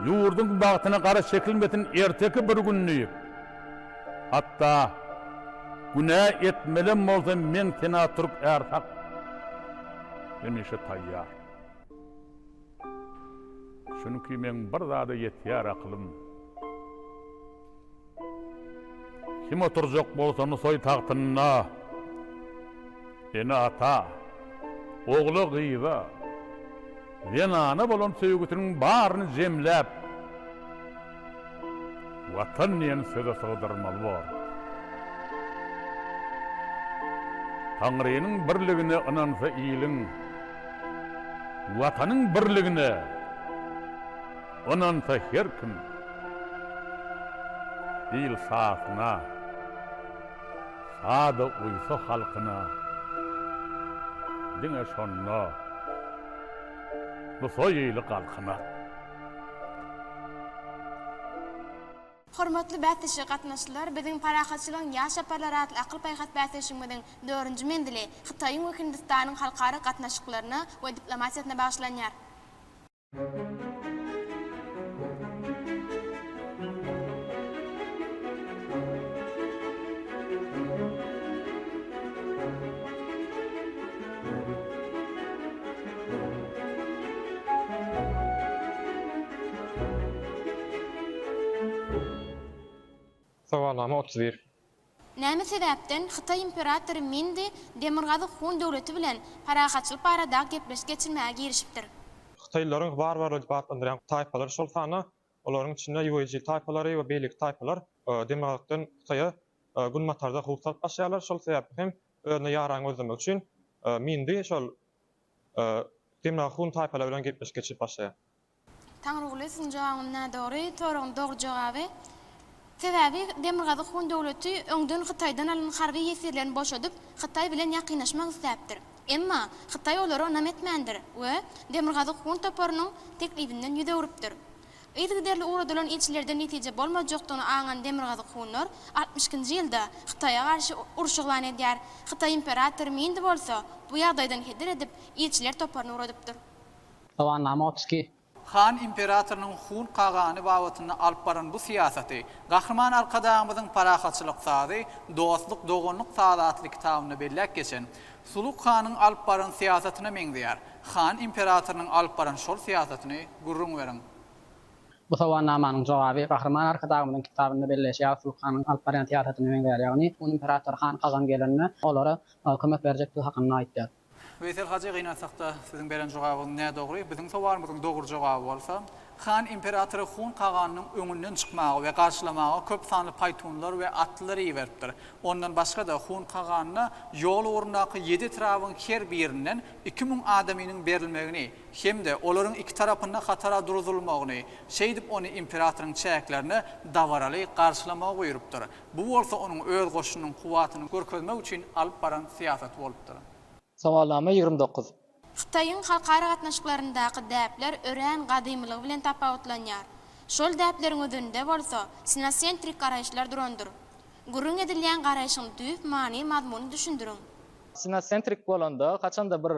Yurdun bağıtına kara çekilmetin erteki bir günlüyük. Hatta günah etmelem olsa men tena turup ertak. Emişe tayyar. Çünkü men bir zada yetyar akılım. Kim oturacak bolsa soy tahtına. Eni ata, oğlu gıyba, venana bolon söýgütiniň baryny jemläp, watan diýen söze sığdyrmaly bor. Taňrynyň birligine inansa iýiliň, watanyň birligine inansa her kim, iýil saatına, sada uysa halkyna, diňe şonna, bu soýyly kalkyna. Hormatly bätişe gatnaşylar, biziň parahatçylygyň ýaş şaparlary atly akyl paýhat bäsleşigimiň 4-nji mendili Hytaýyň we Hindistanyň halkara gatnaşyklaryna we diplomatiýasyna bagşlanýar. Sowalnama 31. Näme sebäpden Hytaý imperatory Mindi Demirgazy Hun döwleti bilen parahatçylyk barada gepleşik geçirmäge girişipdir. Hytaýlaryň barbarlyk adlandyran taýpalar şol sana, olaryň içinde ýöwejil taýpalary we beýlik taýpalar Demirgazdan Hytaýa gün matarda hukuk başlaýarlar. Şol sebäpli hem özüne ýaraň özlemek üçin Mindi şol Demirgaz Hun taýpalary bilen gepleşik geçirip başlaýar. Taňrygyly siň jogabyň nädogry, toruň dogry jogaby. Sebäbi Demirgazy Hun döwleti öňden Hytaýdan alynan harby ýesirlerini boşadyp, Hytaý bilen ýakynlaşmak isläpdir. Emma Hytaý olary onam etmändir we Demirgazy Hun toporunyň teklibinden ýüze urupdyr. Ýa-da uğradylan ilçilerden netije bolmajakdygyny aňan Demirgazy Hunlar 60-njy ýylda Hytaýa garşy uruş eglan edýär. Hytaý imperatory Mindi bolsa bu ýagdaýdan heder edip ilçiler toporuny uradypdyr. Sowalnama 32. Han imperatorynyň Hun kagaany babatyny alyp baran bu siýasaty gahrman arkadaşymyzyň parahatçylyk sady, dostluk, dogonluk sadatly kitabyny belläp geçen Suluk Hanyň alyp baran siýasatyna meňzeýär. Han imperatorynyň alyp baran şol siýasatyny gurrun beriň. Bu sowalnamanyň jogaby gahrman arkadaşymyzyň kitabyny belläşýär, Suluk Hanyň alyp baran siýasatyny meňzeýär. Ýagny ony imperator Han kazan gelenine olara kömek berjekdi hakyny aýtdy. Veysel Hacı gynasakda siziň beren jogabyň näme dogry? Biziň sowalymyzyň dogry jogaby bolsa, Han imperatory Hun kaganynyň öňünden çykmagy we garşylamagy köp sanly paýtunlar we atlylar ýeripdir. Ondan başga da Hun kaganyna ýol ornaky 7 trawyň her birinden 2000 adamynyň berilmegini hemde olaryň iki tarapynda hatara durulmagyny, şeýdip ony imperatoryň çäklerini dawaraly garşylamagy goýurypdyr. Bu bolsa onuň öz goşunynyň kuwatyny görkezmek üçin alyp baran siýasat bolupdyr. Sowalnama 29. Hytaýyň halkara gatnaşyklaryndaky däpler örän gadymlygy bilen tapawutlanýar. Şol däpleriň özünde bolsa sinasentrik garaýşlar durandyr. Gurrun edilýän garaýşyň düýp many mazmuny düşündiriň. Sinasentrik bolanda kaçanda bir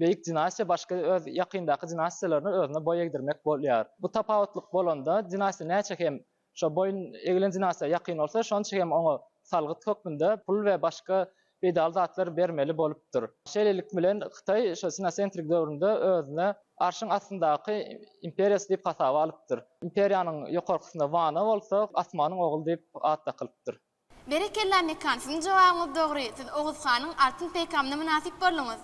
beýik dinasiýa başga öz ýakyndaky dinasiýalaryny özüne boýagdyrmak bolýar. Bu tapawutlyk bolanda dinasiýa näçe hem şo boyun egilen dinasiýa ýakyn bolsa, şonça hem oňa salgyt kökünde pul we başga bedal zatlar bermeli bolupdyr. Şeýlelik bilen Hytaý şo sinasentrik döwründe özüne arşyň astyndaky imperiýasy diýip hasaba alypdyr. Imperiýanyň ýokarkysynda Vana bolsa, asmanyň ogul diýip atda kılıpdyr. Berekella mekan, siň jogabyňyz dogry. Siz Oğuz Hanyň altyn peýgamyna münasip boldyňyz.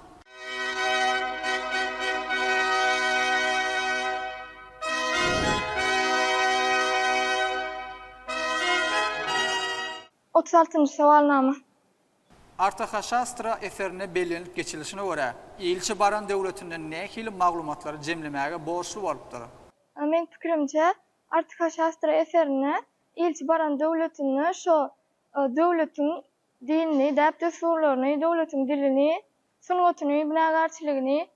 Otuz 36-njy sowalnama. Artakaşastra eserine belirlenip geçilişine göre ilçe baran devletinden ne hili maglumatları cemlemeye borçlu varlıptır. Men pikirimçe Artakaşastra eserine ilçi baran devletini şu devletin dinini, däpdesturlaryny, devletin dilini, sunugatyny, binagarçylygyny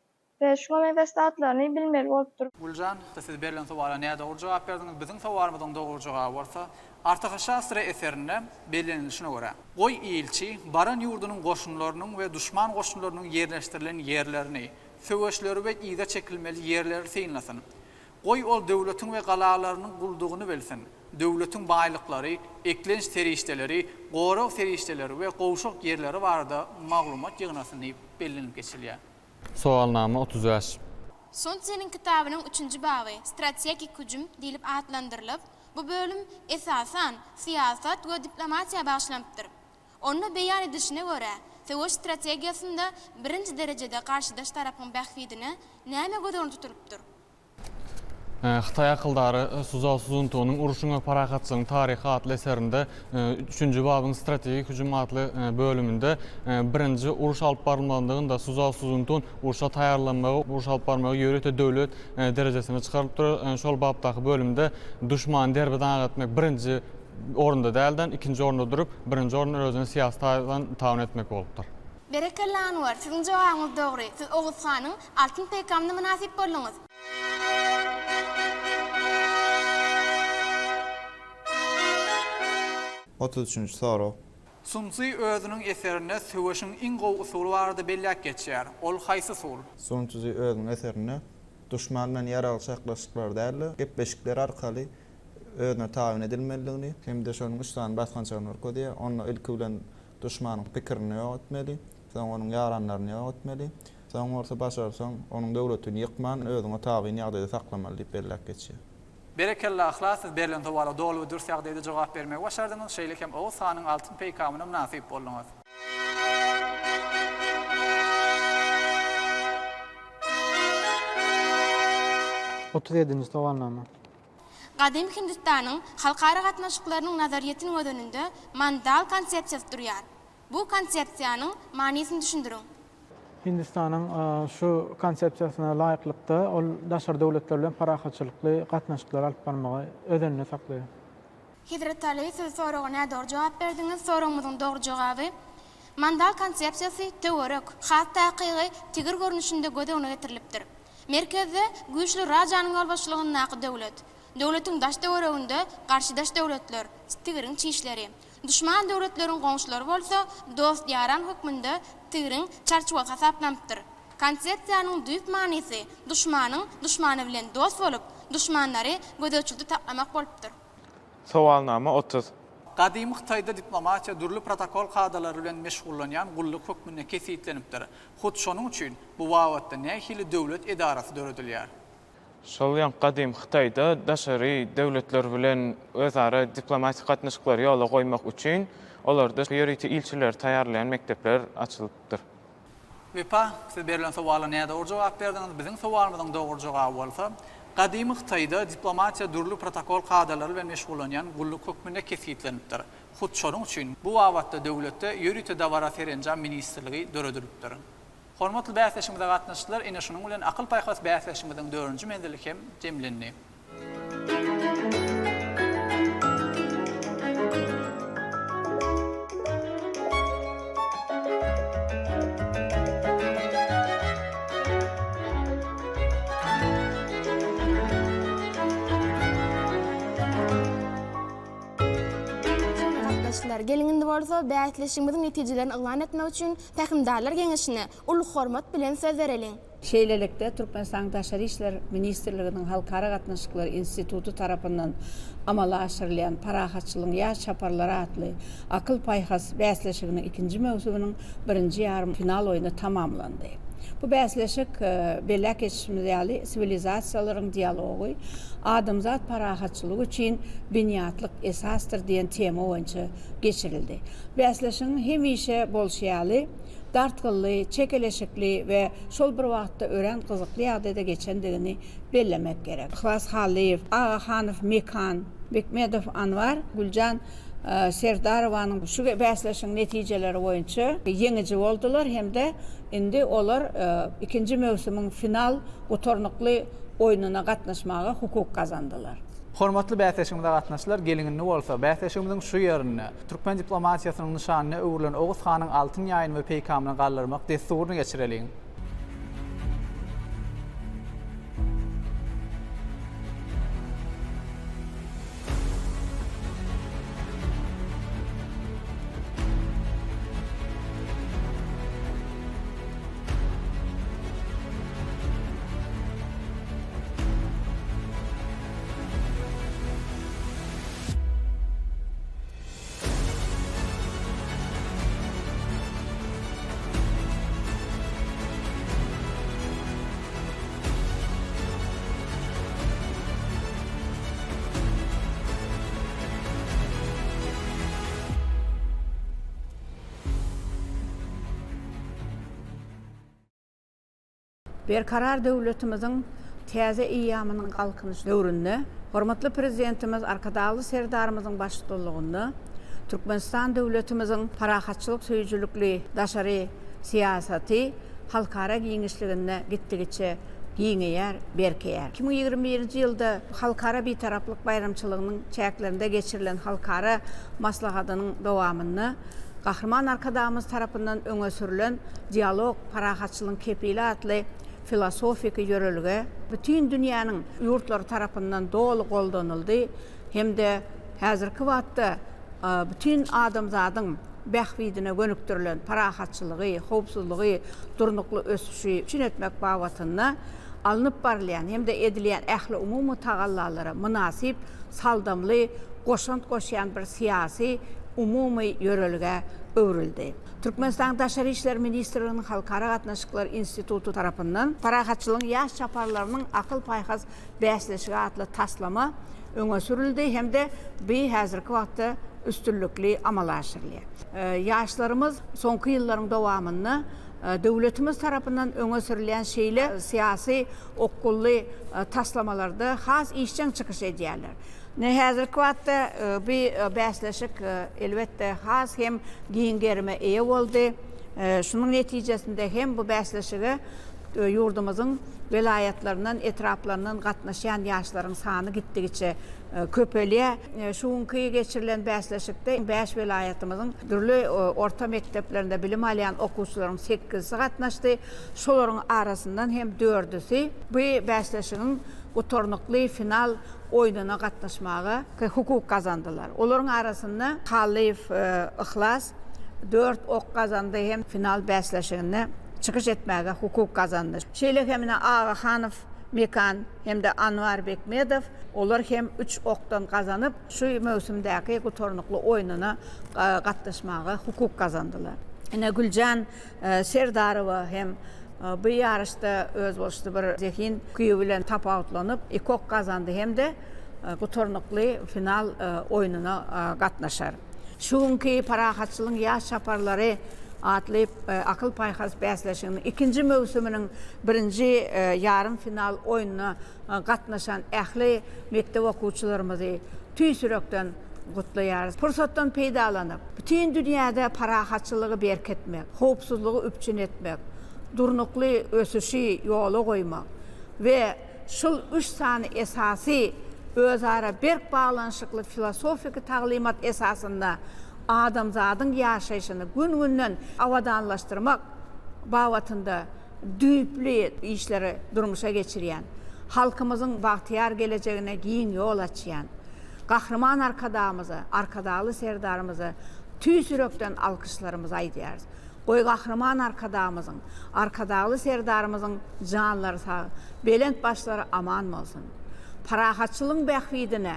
ve şuna mevzuatlaryny bilmeli bolupdyr. Guljan, siz berilen sowala näde doğru jogap berdiniz? Bizim sowalarymyzyň doğru jogaby bolsa, Artakaşastra eserine belirlenişine göre goy ilçi baran ýurdunyň goşunlarynyň we düşman goşunlarynyň yerleşdirilen yerlerini, söwüşleri we ýyda çekilmeli yerleri seýinlesin. Goy ol döwletiň we galalarynyň guldugyny bilsin. Döwletiň baýlyklary, eklenç serişdeleri, gorak serişdeleri we gowşak yerleri barada maglumat ýygnasyny bellenip geçilýär. Soalnama 35. Sonsenin kitabının 3. babı Stratejik hücum dilip adlandırılıp, bu bölüm esasen siyasat ve diplomasiya bağışlanıptır. Onu beyan edişine göre, söwüş strategiyasında birinci derecede karşıdaş tarafın bähfidini näme gödörün tutulupdyr? Xitay akıldary Suzal Suzunto'nun uruşun ve parakatçılığın tarihi adlı eserinde 3. babın stratejik hücum adlı bölümünde birinci uruş alıp barılmadığında Suzal Suzunton uruşa tayarlanmağı, uruş alıp barılmağı yörüte dövlet derecesine çıkarılıptır. Şol babdaki bölümde düşman derbeden ağatmak birinci orunda değilden ikinci orunda durup birinci orunda özünü siyaseten taun etmek olupdur. Berekella Anwar, sizin cevabınız doğru. Siz Oğuz Xan'ın altın peygamına münasip boldunuz. Üçüncü soru. Sunsi özünün eserine söwüşün iň gowy usuly barada belläp geçýär. Ol haýsy usul? Sunsi özünün eserine düşmandan yaralı çaklaşıklar däli, gep-beşikler arkaly özüne taýin edilmeliligini, hem de şonuň üstän basgançylygyny ködiýär. Onu ilki bilen düşmanyň pikirini ýok etmeli, soň onuň yaranlaryny ýok etmeli. Soň orta başarsaň, onuň döwletini ýykman, özüňe taýin ýagdaýda saklamaly diýip belläp geçýär. Berekella ahlas, siz berilen sowala dolu we dürüst ýagdaýda jogap bermek başardyňyz. Şeýle hem Oğuz Xanyň altyn peýkamyna münasip bolduňuz. Otuz soalnama. Gadim Hindistanyň halkara gatnaşyklarynyň nazariýetiniň ödününde mandal konsepsiýasy durýar. Bu konsepsiýanyň manysyny düşündiriň. Hindistan'ın şu konsepsiyasına layıklıkta ol daşar devletlerle parakatçılıklı gatnaşyklar alıp barmagy ödenine saklaýar. Hidret Ali, siz soragyna doğru jogap berdiňiz. Soragyňyzyň doğru jogaby mandal konsepsiýasy teorik, has takygy tigir görnüşinde gödegine getirilipdir. Merkezde güýçli rajanyň ýolbaşçylygyny döwlet. Döwletiň daş döwreginde garşydaş döwletler, tigiriň çiýişleri, düşman döwletleriň goňşulary bolsa, dost ýaran hukmunda tigiriň çarçuga hasaplanypdyr. Konsepsiýanyň düýp manysy düşmany bilen dost bolup, düşmanlary gödöçüldi taklamak bolupdyr. Soalnama 30. Gadim Xitayda diplomatiýa durly protokol kadalary bilen meşgullanýan gullyk hukmyna kesitlenipdir. Hut şonuň üçin bu wagtda nähili döwlet edarasy döredilýär. Şol ýan gadim Xitayda daşary döwletler bilen özara diplomatik gatnaşyklary ýola goýmak üçin olarda ýörüti ilçiler taýýarlayan mekdepler açylypdyr. Wepa, siz berilen sowala näde doğru jogap berdiňiz? Biziň sowalymyzyň doğru jogaby bolsa, gadim Xitayda diplomatiýa durly protokol kadalary bilen meşgullanýan gullyk hukmyna kesitlenipdir. Hut şonuň üçin bu wagtda döwletde ýörüti dawara serenjam ministrligi döredilipdir. Hormatly bäsleşigimize gatnaşyklар, ene şonuň bilen akıl paýhas bäsleşigimiziň 4-nji mendeli hem jemlendi. Gelinginde bolsa bäsleşigimiziň netijelerini ýylan etmek üçin Pähimdarlar Geňeşine uly hormat bilen söz bereliň. Şeýlelikde Türkmenistan Daşary işler ministrliginiň Halkara gatnaşyklar institutu tarapyndan amala aşyrylan parakatçylygyň ýa çaparlary atly akyl paýhas bäsleşiginiň 2-nji mewsubynyň 1-nji ýarym final oýuny tamamlandy. Bu bäsleşik belläk geçişimiz ýaly sivilizasiýalaryň dialogy, adamzat parakatçylygy üçin binýatlyk esasdyr diýen tema boýunça geçirildi. Bäsleşigiň hemişe bolşýaly, dartgylly, çekeleşikli ve şol bir wagtda ören gyzykly ýagdaýda geçendigini bellemek gerek. Hwas Haliyev, Ağa Hanyf Mekan, Bekmedow Anwar, Guljan Serdarovanın şu bäsleşiň netijeleri boýunça ýeňiji boldular hem de indi olar ikinji mövsümiň final otornukly oýnuna gatnaşmaga hukuk kazandylar. Hormatly bäsleşiginde gatnaşylar gelinini bolsa, bäsleşigimiziň şu ýerine türkmen diplomatiýasynyň nyşanyna öwrülen Oğuz Hanyň altyn ýaýyny we peýkamyny galdyrmak desturuny geçireliň. Berkarar döwletimiziň täze iýamynyň galkynyş döwründe hormatly prezidentimiz Arkadaly Serdarymyzyň başçylygynda Türkmenistan döwletimiziň parahatçylyk söýüjülükli daşary siýasaty halkara giňişliginde gitdigiçe giňeýär, berkeýär. 2021-nji ýylda halkara bitaraplyk bayramçylygynyň çäklerinde geçirilen halkara maslahatynyň dowamyny Gahrman arkadaşymyz tarapyndan öňe sürülen dialog parahatçylygyň kepili atly filosofik ýörelge bütün dünýäniň ýurtlary tarapyndan dolu goldanyldy hem de häzirki wagtda bütün adamzadyň bähwidine gönüktirilen parahatçylygy, howpsuzlygy, durnukly ösüşi üçin etmek bawatyna alınıp barlayan hem de edilýän ähli umumy tagallalara münasip, saldamly, goşant goşýan bir siýasy umumy ýörelge öwrüldi. Türkmenistan Daşary işler ministrliginiň Halkara gatnaşyklar institutu tarapyndan parahatçylygyň ýaş çaparlarynyň akyl paýhas bäsleşigi atly taslama öňe sürüldi hem de bir häzirki wagtda üstünlükli amal aşyrylýar. Ýaşlarymyz soňky ýyllaryň dowamyny döwletimiz tarapyndan öňe sürülen şeýle siýasy okully taslamalarda has işçiň çykyş edýärler. Häzirki wagtda bir bäsleşik elbetde has hem giňgerime eýe boldy. Şunun netijesinde hem bu bäsleşigi ýurdumyzyň velayatlaryndan, etraplaryndan gatnaşan ýaşlaryň sany gitdigiçe köpelýär. Şuňky geçirilen bäsleşikde 5 velayatymyzyň türlü orta mekdeplerinde bilim alýan okuwçylaryň 8-si gatnaşdy. Şolaryň arasyndan hem 4-si bu bäsleşigiň otornukly final oýnuna gatnaşmaga hukuk kazandylar. Olaryň arasynda Halyf Ihlas 4 ok kazandy hem final bäsleşigine çykyş etmäge hukuk kazandy. Şeýle hemine Ağa Hanyf Mekan hem de Anwar Bekmedow olar hem 3 okdan kazanyp şu mövsümdäki otornukly oýnuna gatnaşmaga hukuk kazandylar. Ene Güljan Serdarowa hem bu yarışda öz bolşdy bir zehin küýü bilen tapawutlanyp 2 ok kazandy hem de otornukly final oýnuna gatnaşar. Şuňky parahatçylygyň ýaş çaparlary atly akyl paýhas bäsleşiginiň ikinji mövsüminiň birinji ýarym final oýnuna gatnaşan ähli mektep okuwçylarymyzy tüýsürekden gutlaýar. Pursatdan peýdalanyp bütün dünýäde parahatçylygy berketmek, howpsuzlygy üpçün etmek, durnukly ösüşi ýola goýmak we şol 3 sany esasy özara berk baglanşykly filosofik taglimat esasynda adamzadyň ýaşaýyşyny gün-günden awadanlaşdyrmak bawatynda düýpli işleri durmuşa geçirýän, halkymyzyň bagtyar gelejegine giň ýol açýan, Gahrman arkadaşymyzy, Arkadaly Serdarymyzy tüýsürekden alkışlarymyzy aýdýar. Goý Gahrman arkadaşymyzyň, Arkadaly Serdarymyzyň janlary sag, belent başlary aman bolsun. Parahatçylygyň bähwidine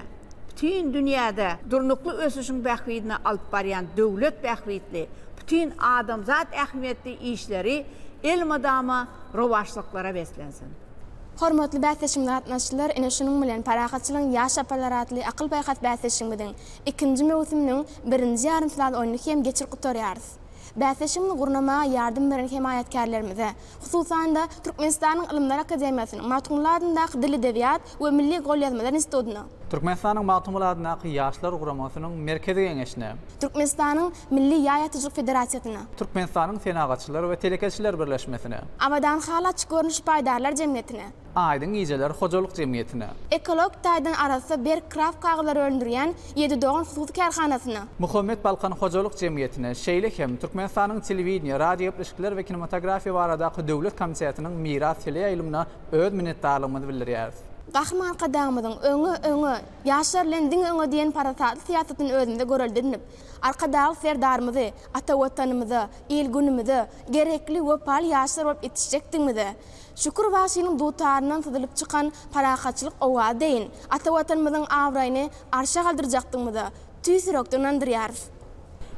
bütün dünýäde durnukly ösüşiň bähwidine alyp barýan döwlet bähwidli, bütün adamzat ähmiýetli işleri el madama rowaşlyklara beslensin. Hormatly bäsleşimde gatnaşyjylar, ene şunuň bilen parahatçylygyň ýaş aparlar atly akyl paýhat bäsleşigimiň ikinji mewsüminiň birinji ýarym final oýnyny hem geçirip gutarýarys. Bäsleşimni gurnamaga ýardym beren himayetkarlarymyza, hususan da Türkmenistanyň Ilymlar Akademiýasynyň matkunlaryndaky dil edebiyat we milli golýazmalar institutyna Türkmenistanyň Matumuladyndaky ýaşlar guramasynyň merkezi geňeşine, Türkmenistanyň Milli Ýaýatyjyk Federasiýasyna, Türkmenistanyň Senagatçylar we Telekeçiler Birleşmesine, Abadan Halaç Görnüş Paýdarlar Jemgyýetine, Aýdyň Gijeler Hojalyk Jemgyýetine, Ekolog Taýdan arasy Berkraf kagylary öldürýän 7 Doğan Suud Karhanasyna, Muhammed Balkan Hojalyk Jemgyýetine, şeýle hem Türkmenistanyň telewiziýa, radio işgler we kinematografiýa baradaky döwlet komissiyasiniň miras ýylyna öz minnetdarlygymyzy bildirýäris. Gahryman qadamydyň öňe ýaşlar lendin öňe diýen parasatly siýasatyny özünde göreldirnip, arkadaky serdarmyzy, ata watanymyzy, el günümyzi gerekli we pal ýaşlar bolup yetişjekdigmizi. Şükür wasynyň dutarynyň syzylyp çykan parahatçylyk owa deýin, ata watanymyzyň awraýyny arşa galdyrjakdygymizi tüýsürekden andyrýar.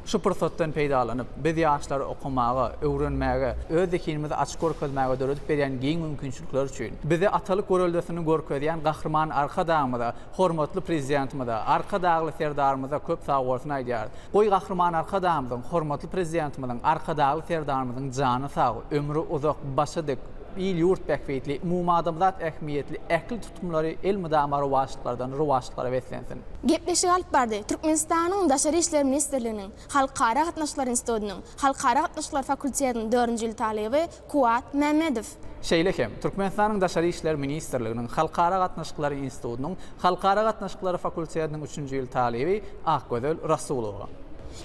Şu pursatdan peýdalanyp, biz ýaşlary okumaga, öwrenmäge, öz zekinimizi açyk görkezmäge döredip berýän giň mümkinçilikler üçin bize atalyk göreldesini görkezýän gahrman arkadagymyza, hormatly prezidentimize, arkadagly serdarymyza köp sag bolsun aýdýar. Goý gahrman arkadagymyzyň, hormatly prezidentimizin, arkadagly serdarymyzyň jany sag, ömrü uzak, başydyk, il yurt bäkbeýtli, umumadamzat ähmiýetli, äkli tutumlary el müdamary waşytlardan ruwaşytlara weslensin. Gepleşik alyp bardy. Türkmenistanyň Daşary işler ministrliginiň, Halkara gatnaşyklar institutynyň, Halkara gatnaşyklar fakultetining 4-nji ýyl taliby Kuwat Mämedow. Şeýle hem Türkmenistanyň Daşary işler ministrliginiň, Halkara gatnaşyklary institutynyň, Halkara gatnaşyklary fakultetiniň 3-nji ýyl taliby Akgözel Rasulowa.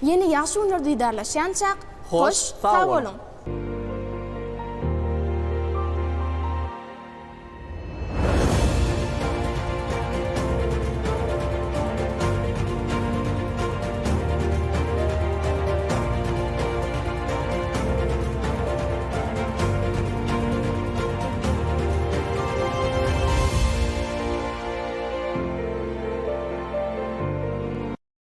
Yeni ýaşy günler duýdarlaşýançak, hoş, sag bolun.